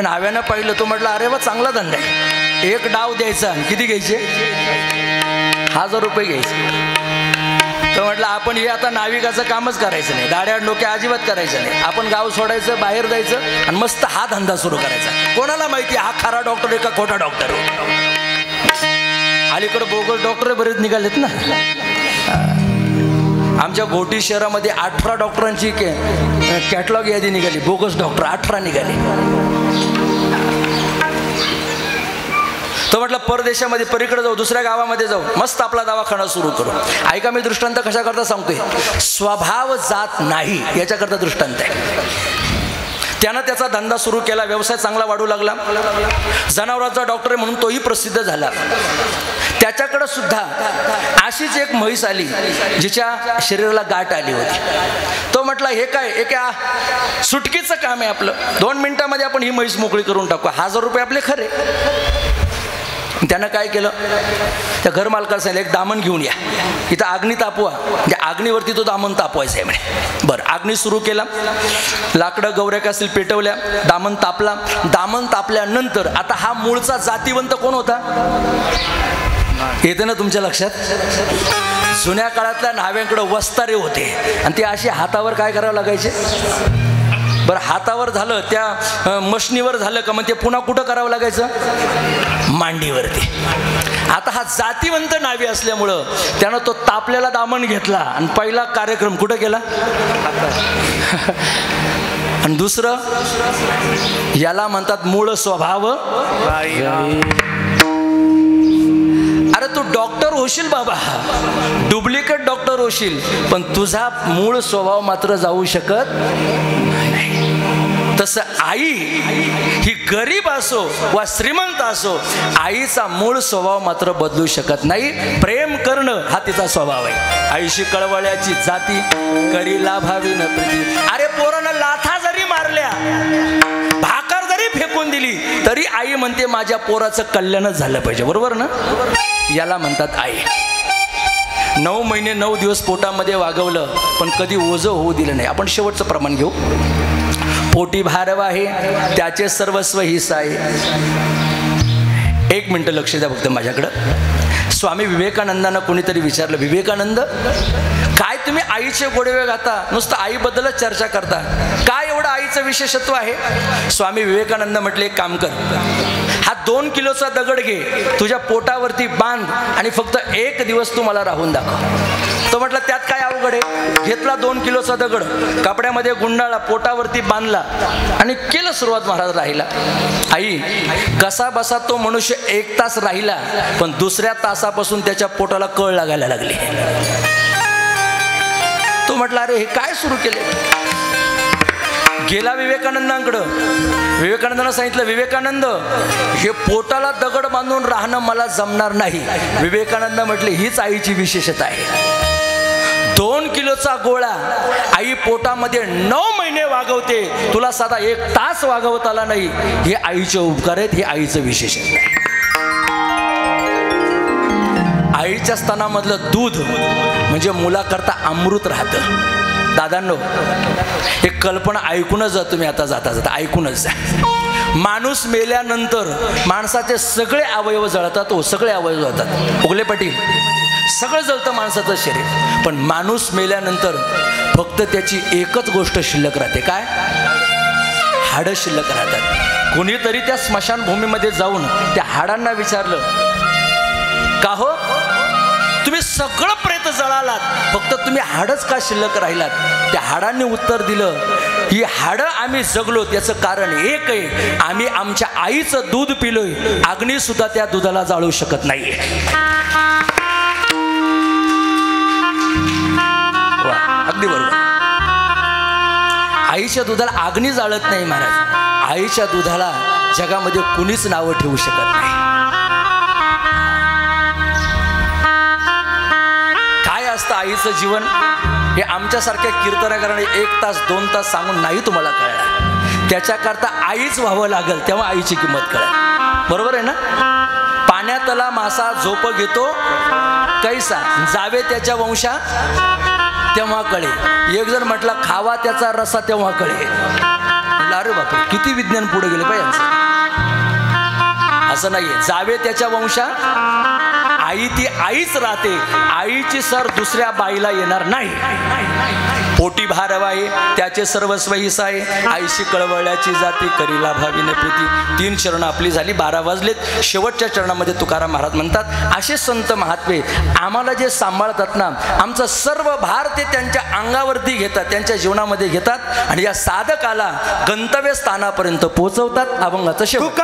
नाव्यानं पाहिलं तो म्हटलं अरे वा चांगला धंदा आहे. एक डाव द्यायचा किती घ्यायचे 1000 रुपये घ्यायचे. तर म्हटलं आपण हे आता नाविकाचं कामच करायचं नाही. दाड्या डोक्या अजिबात करायचं नाही. आपण गाव सोडायचं बाहेर जायचं आणि मस्त हा धंदा सुरू करायचा. कोणाला माहिती हा खरा डॉक्टर आहे का खोटा डॉक्टर आहे. अलीकडे बोगस डॉक्टर बरेच निघालेत ना. आमच्या घोटी शहरामध्ये 18 डॉक्टरांची कॅटलॉग यादी निघाली. बोगस डॉक्टर 18 निघाले. तो म्हटलं परदेशामध्ये पलीकडे जाऊ दुसऱ्या गावामध्ये जाऊ मस्त आपला दवाखाना सुरू करू. ऐका मी दृष्टांत कशाकरता सांगतोय. स्वभाव जात नाही याच्याकरता दृष्टांत आहे. त्यानं त्याचा धंदा सुरू केला. व्यवसाय चांगला वाढू लागला. जनावरांचा डॉक्टर आहे म्हणून तोही प्रसिद्ध झाला. त्याच्याकडे सुद्धा अशीच एक म्हैस आली जिच्या शरीराला गाठ आली होती. तो म्हटला हे काय एका सुटकीचं काम आहे आपलं. 2 मिनिटामध्ये आपण ही म्हैस मोकळी करून टाकू. 1000 रुपये आपले खरे. त्यानं काय केलं, त्या घरमालकाला सांगितलं एक दामन घेऊन या, इथं अग्नी तापवा, म्हणजे अग्नीवरती तो दामन तापवायचा आहे म्हणे. बरं, अग्नी सुरू केला, लाकडं गौऱ्या असतील पेटवल्या, दामन तापला. दामन तापल्यानंतर आता हा मूळचा जातीवंत कोण होता येते ना तुमच्या लक्षात? जुन्या काळातल्या न्हाव्यांकडे वस्तारे होते आणि ते असे हातावर काय करावं लागायचे. बरं, हातावर झालं, त्या मशनीवर झालं का मग ते पुन्हा कुठं करावं लागायचं, मांडीवरती. आता हा जातीवंत नावी असल्यामुळं त्यानं तो तापलेला दामन घेतला आणि पहिला कार्यक्रम कुठं केला आणि दुसरं, याला म्हणतात मूळ स्वभाव. अरे तू डॉक्टर होशील बाबा, डुप्लिकेट डॉक्टर होशील, पण तुझा मूळ स्वभाव मात्र जाऊ शकत नाही. तसं आई ही गरीब असो वा श्रीमंत असो, आईचा मूळ स्वभाव मात्र बदलू शकत नाही. प्रेम करणं हा तिचा स्वभाव आहे. आईशी कळवळ्याची जाती करी लाभावी न प्रीती. अरे पोरानं लाथा जरी मारल्या, भाकर जरी फेकून दिली, तरी आई म्हणते माझ्या पोराचं कल्याणच झालं पाहिजे. बरोबर ना? याला म्हणतात आई. 9 महिने 9 दिवस पोटामध्ये वागवलं, पण कधी ओझं होऊ दिलं नाही. आपण शेवटचं प्रमाण घेऊ. पोटी भारव आहे त्याचे सर्वस्व हिस्सा आहे. 1 मिनिट लक्ष द्या फक्त माझ्याकडं. स्वामी विवेकानंदांना कोणीतरी विचारलं, विवेकानंद काय तुम्ही आईचे गोडवे गाता, नुसतं आईबद्दलच चर्चा करता, काय एवढं आईचं विशेषत्व आहे? स्वामी विवेकानंद म्हटले एक काम कर, हा 2 किलोचा दगड घे, तुझ्या पोटावरती बांध आणि फक्त 1 दिवस तू मला राहून दाखव. तो म्हटलं त्यात काय अवघड आहे. घेतला 2 किलोचा दगड, कपड्यामध्ये गुंडाळला, पोटावरती बांधला आणि केलं सुरुवात. महाराज राहिला. आई कसा बसा तो मनुष्य 1 तास राहिला, पण दुसऱ्या तासापासून त्याच्या पोटाला कळ लागायला लागली. तो म्हटला अरे हे काय सुरू केले. गेला विवेकानंदांकडं. विवेकानंदांना सांगितलं, विवेकानंद हे पोटाला दगड बांधून राहणं मला जमणार नाही. विवेकानंद म्हटले हीच आईची विशेषता आहे. 2 किलोचा गोळा आई पोटामध्ये 9 महिने वागवते, तुला साधा 1 तास वागवता आला नाही. हे आईचे उपकार आहेत, हे आईचं विशेष आहे. आईच्या स्तनामधलं दूध म्हणजे मुलाकरता अमृत राहतं. दादांनो, एक कल्पना ऐकूनच जा तुम्ही, आता जाता जाता ऐकूनच जा. माणूस मेल्यानंतर माणसाचे सगळे अवयव जळतात. हो, सगळे अवयव जळतात. उगले पाटील, सगळं जळतं माणसाचं शरीर, पण माणूस मेल्यानंतर फक्त त्याची एकच गोष्ट शिल्लक राहते. काय? हाडं शिल्लक राहतात. कोणीतरी त्या स्मशानभूमीमध्ये जाऊन त्या हाडांना विचारलं, का हो तुम्ही सगळं प्रेत जळालात, फक्त तुम्ही हाडच का शिल्लक राहिलात? त्या हाडांनी उत्तर दिलं, ही हाडं आम्ही जगलो त्याचं कारण एक आहे, आम्ही आमच्या आईचं दूध पिलोय. अग्नी सुद्धा त्या दुधाला जाळू शकत नाहीये. अगदी बरोबर. आईच्या दुधाला अग्नी जाळत नाही महाराज. आईच्या दुधाला जगामध्ये कुणीच नावं ठेवू शकत नाही. आईचं जीवन हे आमच्यासारख्या कीर्तनाकाराने 1 तास 2 तास सांगून नाही तुम्हाला कळणार. त्याच्याकरता आईच व्हावं लागेल, तेव्हा आईची किंमत कळेल. बरोबर आहे ना? पाण्यातला मासा झोप घेतो कैसा, जावे त्याच्या वंशा तेव्हा कळे. एक जण म्हटला खावा त्याचा रसा तेव्हा कळे. म्हटलं अरे बापरे, किती विज्ञान पुढे गेले पाहिजे यांचं. असं नाहीये. जावे त्याच्या वंशा, आई ती आईच राहते. आईची सर दुसऱ्या बाईला येणार नाही. पोटी भारव आहे त्याचे सर्वस्व हिस्सा आहे. आईशी कळवळ्याची जाती करीला भावी न प्रीती. 3 चरण आपली झाली. 12 वाजलेत. शेवटच्या चरणामध्ये तुकाराम महाराज म्हणतात, असे संत महात्मे आम्हाला जे सांभाळतात ना, आमचं सर्व भार ते त्यांच्या अंगावरती घेतात, त्यांच्या जीवनामध्ये घेतात आणि या साधकाला गंतव्य स्थानापर्यंत पोहोचवतात. अभंगाचं शेवट.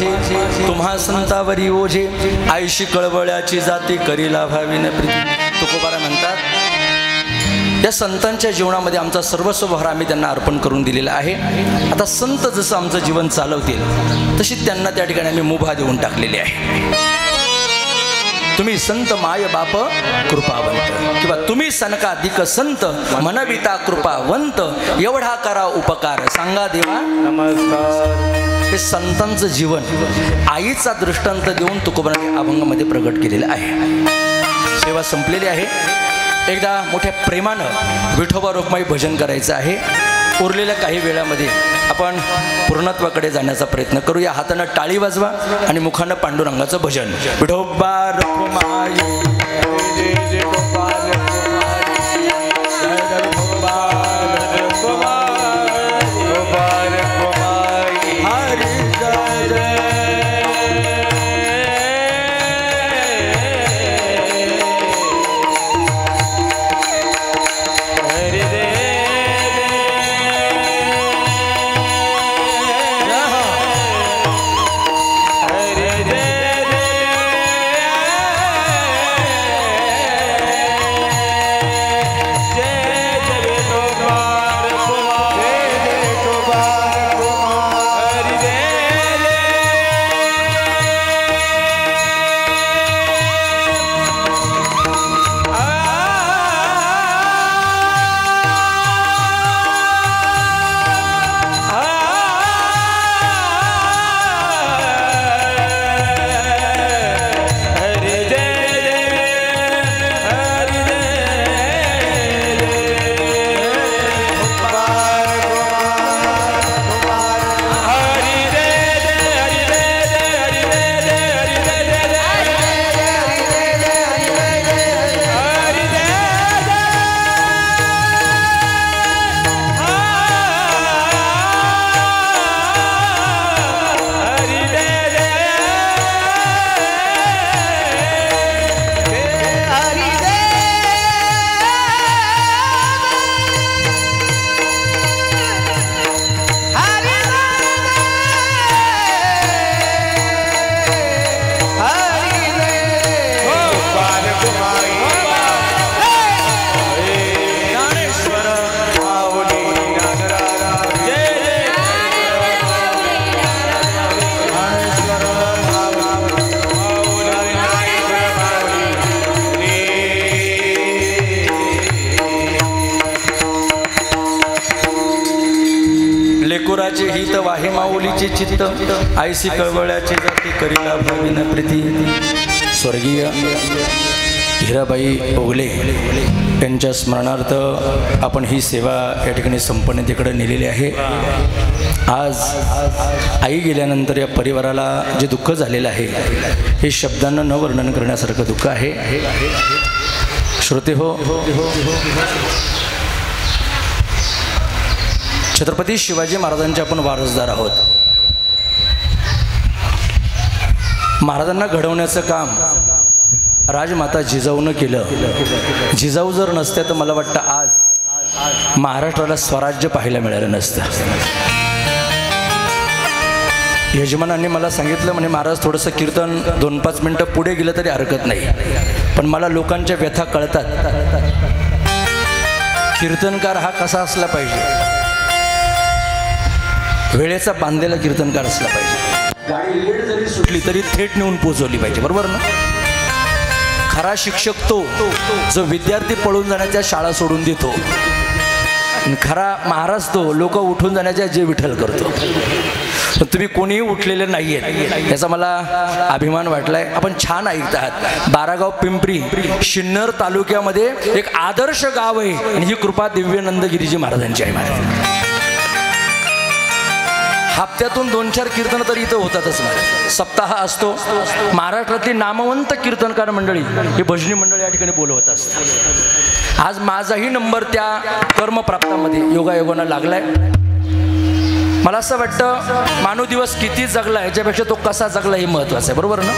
माझे तुम्हा संतावरी ओझे आईशी कळवळ्याची जाती करीला भावीन प्रीती तुकोबारा म्हणतात या संतांच्या जीवनामध्ये आमचा सर्वस्व भर आम्ही त्यांना अर्पण करून दिलेला आहे। आता संत जसं आमचं जीवन चालवतील तशी त्यांना त्या ठिकाणी आम्ही मुभा देऊन टाकलेली आहे। तुम्ही संत माय बाप कृपावंत किंवा तुम्ही सनकाधिक संत मनविता कृपावंत एवढा करा उपकार सांगा देवा नमस्कार। हे संतांचं जीवन आईचा दृष्टांत देऊन तुकोबारांनी अभंगामध्ये प्रगट केलेलं आहे। सेवा संपलेली आहे। एकदा मोठ्या प्रेमानं विठोबा रुक्माई भजन करायचं आहे। उरलेल्या काही वेळामध्ये आपण पूर्णत्वाकडे जाण्याचा प्रयत्न करूया। हातानं टाळी वाजवा आणि मुखानं पांडुरंगाचं भजन। विठोबा रुक्माई लेकुराचे हित वाहे माऊलीचे चित्त आईसी कळवळ्याची जाती करीला भावीन प्रीती। स्वर्गीय हिराबाई ओगले यांच्या स्मरणार्थ आपण ही सेवा या ठिकाणी संपन्नतेकडे नेलेली आहे। आज आई गेल्यानंतर या परिवाराला जे दुःख झालेलं आहे हे शब्दांना न वर्णन करण्यासारखं दुःख आहे। श्रोते हो, छत्रपती शिवाजी महाराजांचे आपण वारसदार आहोत। महाराजांना घडवण्याचं काम राजमाता जिजाऊनं केलं। जिजाऊ जर नसत्या तर मला वाटतं आज महाराष्ट्राला स्वराज्य पाहायला मिळालं नसतं। यजमानांनी मला सांगितलं म्हणे महाराज थोडंसं कीर्तन 2-5 मिनटं पुढे गेलं तरी हरकत नाही, पण मला लोकांच्या व्यथा कळतात। कीर्तनकार हा कसा असला पाहिजे, वेळेचा बांधलेला कीर्तनकार असला पाहिजे। गाडी लेट जरी सुटली तरी थेट नेऊन पोहोचवली पाहिजे, बरोबर ना? खरा शिक्षक तो जो विद्यार्थी पळून जाण्याच्या शाळा सोडून देतो, खरा महाराज तो लोक उठून जाण्याच्या जे विठ्ठल करतो। पण तुम्ही कोणीही उठलेले नाही आहेत याचा मला अभिमान वाटलाय। आपण छान ऐकत आहात। बारागाव पिंपरी शिन्नर तालुक्यामध्ये एक आदर्श गाव आहे आणि ही कृपा दिव्यानंदगिरीजी महाराजांची आहे। महाराज हप्त्यातून 2-4 कीर्तन तर इथं होतातच। सप्ताह असतो, महाराष्ट्रातली नामवंत कीर्तनकार मंडळी ही भजनी मंडळी या ठिकाणी बोलवत असतात। आज माझाही नंबर त्या कर्मप्राप्तामध्ये योगायोगानं लागलाय। मला असं वाटतं मानव दिवस किती जगला याच्यापेक्षा तो कसा जगला हे महत्वाचं आहे, बरोबर ना?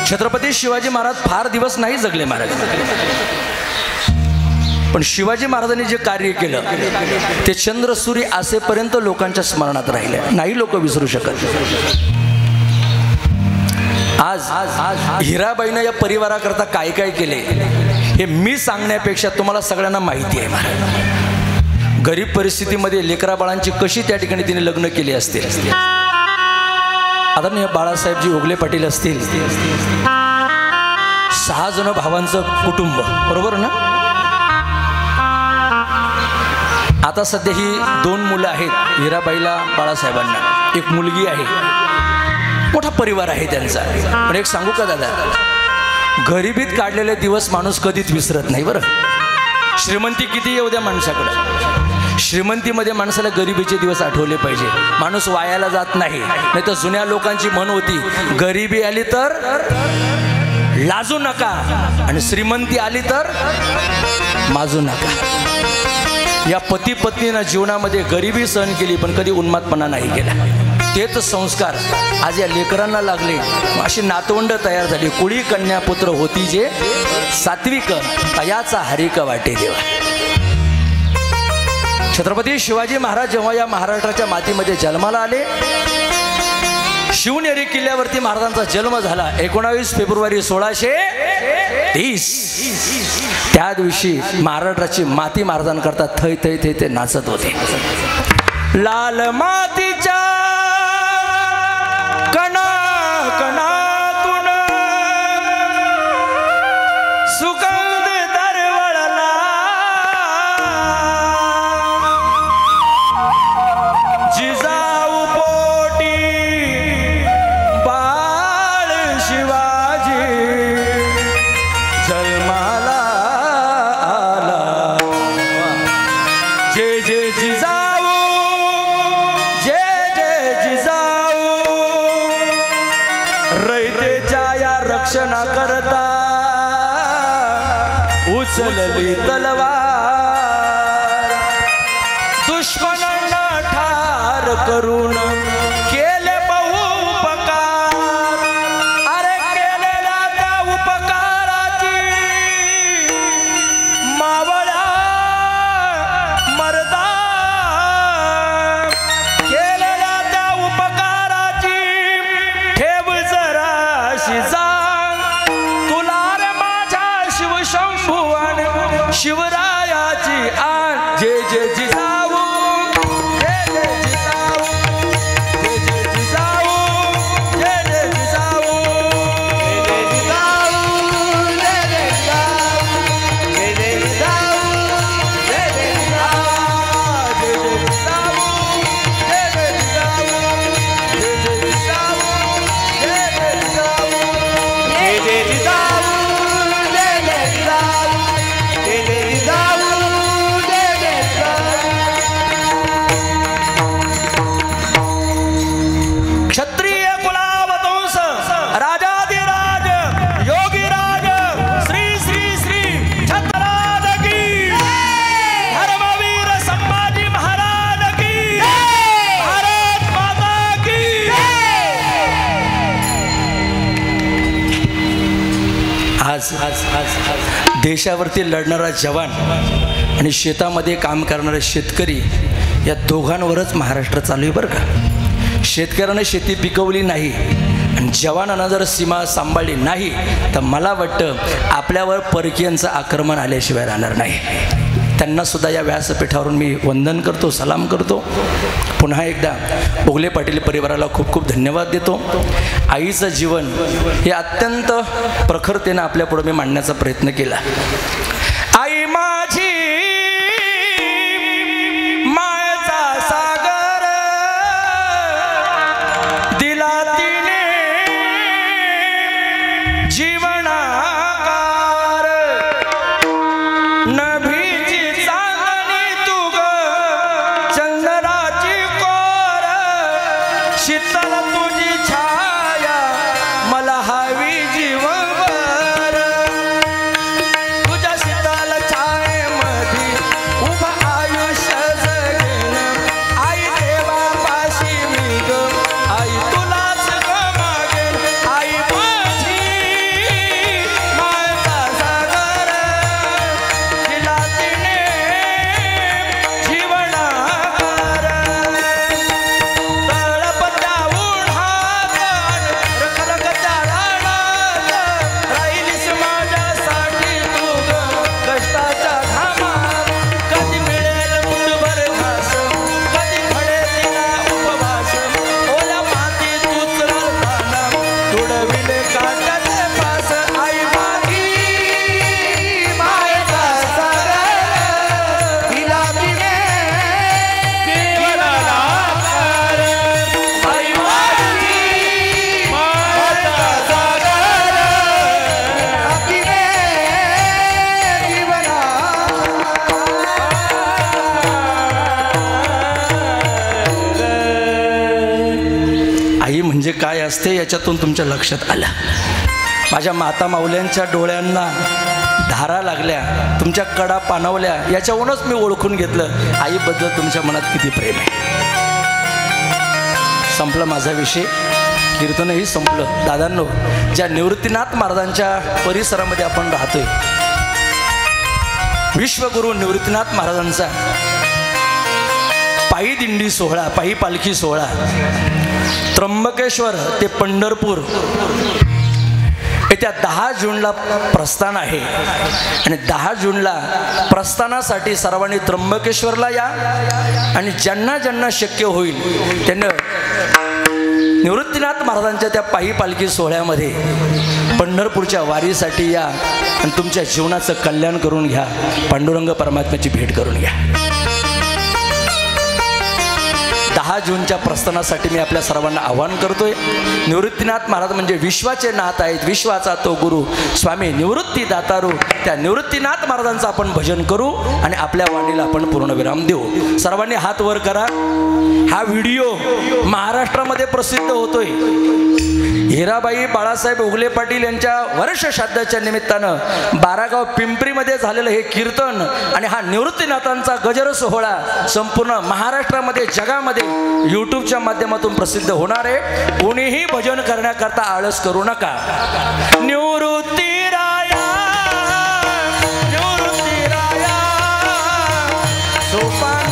छत्रपती शिवाजी महाराज फार दिवस नाही जगले महाराज। पण शिवाजी महाराजांनी जे कार्य केलं ते चंद्र सूर्य असेपर्यंत लोकांच्या स्मरणात राहिले नाही, लोक विसरू शकत. आज हिराबाईनं या परिवाराकरता काय काय केले हे मी सांगण्यापेक्षा तुम्हाला सगळ्यांना माहिती आहे महाराज. गरीब परिस्थितीमध्ये लेकरा बाळांची कशी त्या ठिकाणी तिने लग्न केली असतील. आदरणीय बाळासाहेबजी ओगले पाटील असतील, 6 जण भावांचं कुटुंब, बरोबर ना. आता सध्या ही 2 मुलं आहेत हिराबाईला, बाळासाहेबांना, एक मुलगी आहे. मोठा परिवार आहे त्यांचा. पण एक सांगू का दादा, गरिबीत काढलेले दिवस माणूस कधीच विसरत नाही बरं. श्रीमंती किती येऊ द्या माणसाकडं, श्रीमंतीमध्ये माणसाला गरिबीचे दिवस आठवले पाहिजे. माणूस वायाला जात नाही. नाही तर जुन्या लोकांची म्हण होती, गरिबी आली तर लाजू नका आणि श्रीमंती आली तर माजू नका. या पती पत्नीनं जीवनामध्ये गरिबी सहन केली पण कधी उन्मादपणा नाही केला. तेच संस्कार आज या लेकरांना लागले. अशी नातवंड तयार झाली. कुळी कन्या पुत्र होती जे सात्विक, तयाचा हरिक वाटे देवा. छत्रपती शिवाजी महाराज जेव्हा या महाराष्ट्राच्या मातीमध्ये जन्माला आले, शिवनेरी किल्ल्यावरती महाराजांचा जन्म झाला 19 फेब्रुवारी 1630. त्या दिवशी महाराष्ट्राची माती महाराजांकरता थै थै थै ते नाचत होते. लाल मातीच्या कणा कणातून सुगंध दरवळला, जिजाऊ पोटी बाळ शिवाजी जन्माला आला. जय जय जिजाऊ, जय जय जिजाऊ, रयतेच्या या रक्षणा करता उचलली तलवार, दुश्मनांना ठार करून केले बहुपकार. अरे केलेल्या त्या उपकाराची मावळा मर्दा, केलेल्या त्या उपकाराची ठेव जराशी जाण, तुला रे माझ्या शिवशंभुवन शिवरायाची आण. जय जय जिजाऊ, जय जय जिजाऊ, जय जय जिजाऊ, जय जय जिजाऊ, जय जय जिजाऊ, जय जय जिजाऊ, जय जय जिजाऊ, जय जय जिजाऊ, जय जय जिजाऊ, जय जय जिजाऊ, जय जय जिजाऊ, जय जय जिजाऊ, जय जय जिजाऊ, जय जय जिजाऊ, जय जय जिजाऊ, जय जय जिजाऊ, जय जय जिजाऊ. क्षत्रिय कुलावतंस राजाधिराज योगीराज श्री श्री श्री छत्रराज की, धर्मवीर संभाजी महाराज की, भारत माता की. आज देशावरती लढणारा जवान आणि शेतामध्ये काम करणारा शेतकरी या दोघांवरच महाराष्ट्र चालू आहे बरं का. शेतकऱ्यानं शेती पिकवली नाही आणि जवानानं जर सीमा सांभाळली नाही तर मला वाटतं आपल्यावर परकीयांचं आक्रमण आल्याशिवाय राहणार नाही. त्यांना सुद्धा या व्यासपीठावरून मी वंदन करतो, सलाम करतो. पुन्हा एकदा ओगले पाटील परिवाराला खूप खूप धन्यवाद देतो. आईचं जीवन हे अत्यंत प्रखरतेनं आपल्यापुढे मी मांडण्याचा प्रयत्न केला. आई माझी मायेचा सागर दिला तिने जीवनाकार, नभीची चांदणी तू ग चंद्राची कोर, शीतल तुझी छाया मला हवी जीवनभर, तुझ्या शीतल छाया म्हणजे काय असते याच्यातून तुमच्या लक्षात आलं. माझ्या माता माऊल्यांच्या डोळ्यांना धारा लागल्या, तुमच्या कडा पाणवल्या, याच्यावरूनच मी ओळखून घेतलं आईबद्दल तुमच्या मनात किती प्रेम आहे. संपला माझा विषय, कीर्तनही संपलं. दादांनो, ज्या निवृत्तीनाथ महाराजांच्या परिसरामध्ये आपण राहतोय, विश्वगुरु निवृत्तीनाथ महाराजांचा पायी दिंडी सोहळा, पायी पालखी सोहळा त्र्यंबकेश्वर ते पंढरपूर येत्या 10 जूनला प्रस्थान आहे. आणि 10 जूनला प्रस्थानासाठी सर्वांनी त्र्यंबकेश्वरला या आणि ज्यांना ज्यांना शक्य होईल त्यांना निवृत्तीनाथ महाराजांच्या त्या पायी पालखी सोहळ्यामध्ये पंढरपूरच्या वारीसाठी या आणि तुमच्या जीवनाचं कल्याण करून घ्या, पांडुरंग परमात्म्याची भेट करून घ्या. 10 जूनच्या प्रस्थानासाठी मी आपल्या सर्वांना आवाहन करतोय. निवृत्तीनाथ महाराज म्हणजे विश्वाचे नाथ आहेत, विश्वाचा तो गुरु स्वामी निवृत्ती दातारू. त्या निवृत्तीनाथ महाराजांचं आपण भजन करू आणि आपल्या वाणीला आपण पूर्णविराम देऊ. सर्वांनी हात वर करा. हा व्हिडिओ महाराष्ट्रामध्ये प्रसिद्ध होतोय. हिराबाई बाळासाहेब उगले पाटील यांच्या वर्ष श्राद्धाच्या निमित्तानं 12 गाव पिंपरीमध्ये झालेलं हे कीर्तन आणि हा निवृत्तीनाथांचा गजर सोहळा संपूर्ण महाराष्ट्रामध्ये, जगामध्ये यूट्यूबच्या माध्यमातून प्रसिद्ध होणार आहे. कोणीही भजन करण्याकरता आळस करू नका. निवृत्तीराया निवृत्तीराया सोपान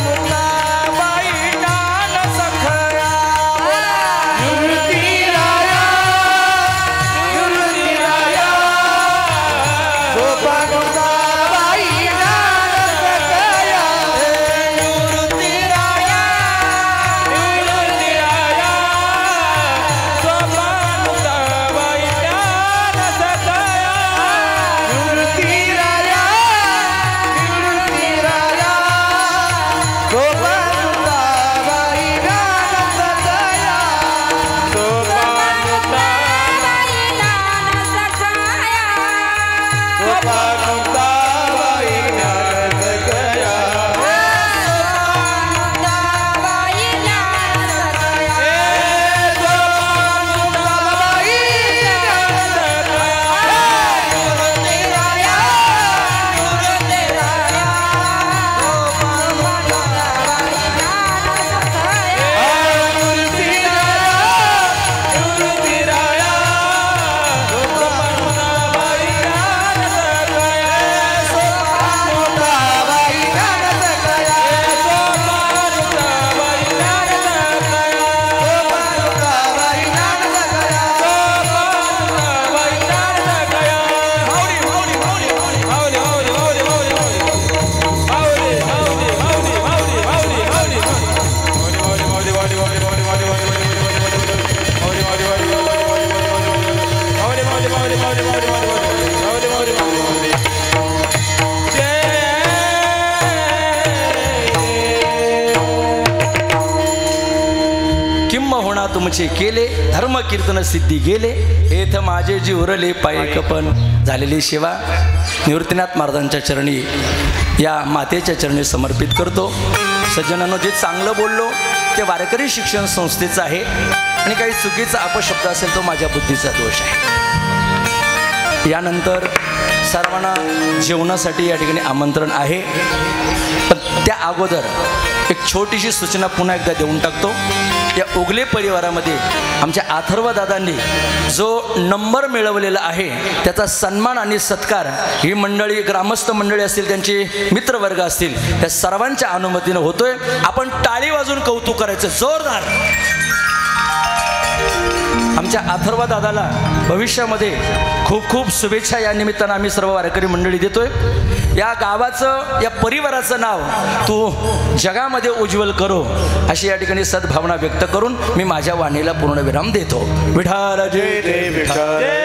तुमचे केले धर्म कीर्तन सिद्धी गेले, हेथ माझे जीवरले पायकपण. झालेली सेवा निवृत्तीनाथ महाराजांच्या चरणी, या मातेच्या चरणी समर्पित करतो. सज्जनांनो, जे चांगलं बोललो ते वारकरी शिक्षण संस्थेचं आहे आणि काही चुकीचा अपशब्द असेल तो माझ्या बुद्धीचा दोष आहे. यानंतर सर्वांना जेवणासाठी या ठिकाणी आमंत्रण आहे. पण त्या अगोदर एक छोटीशी सूचना पुन्हा एकदा देऊन टाकतो. या उगले परिवारामध्ये आमच्या अथर्व दादांनी जो नंबर मिळवलेला आहे त्याचा सन्मान आणि सत्कार ही मंडळी, ग्रामस्थ मंडळी असतील, त्यांचे मित्रवर्ग असतील, त्या सर्वांच्या अनुमतीने होतोय. आपण टाळी वाजून कौतुक करायचं जोरदार. आमच्या अथर्व दादाला भविष्यामध्ये खूप खूप शुभेच्छा या निमित्तानं आम्ही सर्व वारकरी मंडळी देतोय. या गावाचं, या परिवाराचं नाव तू जगामध्ये उज्ज्वल करो अशी या ठिकाणी सद्भावना व्यक्त करून मी माझ्या वाणीला पूर्ण विराम देतो. विठाल जय जय विठाल.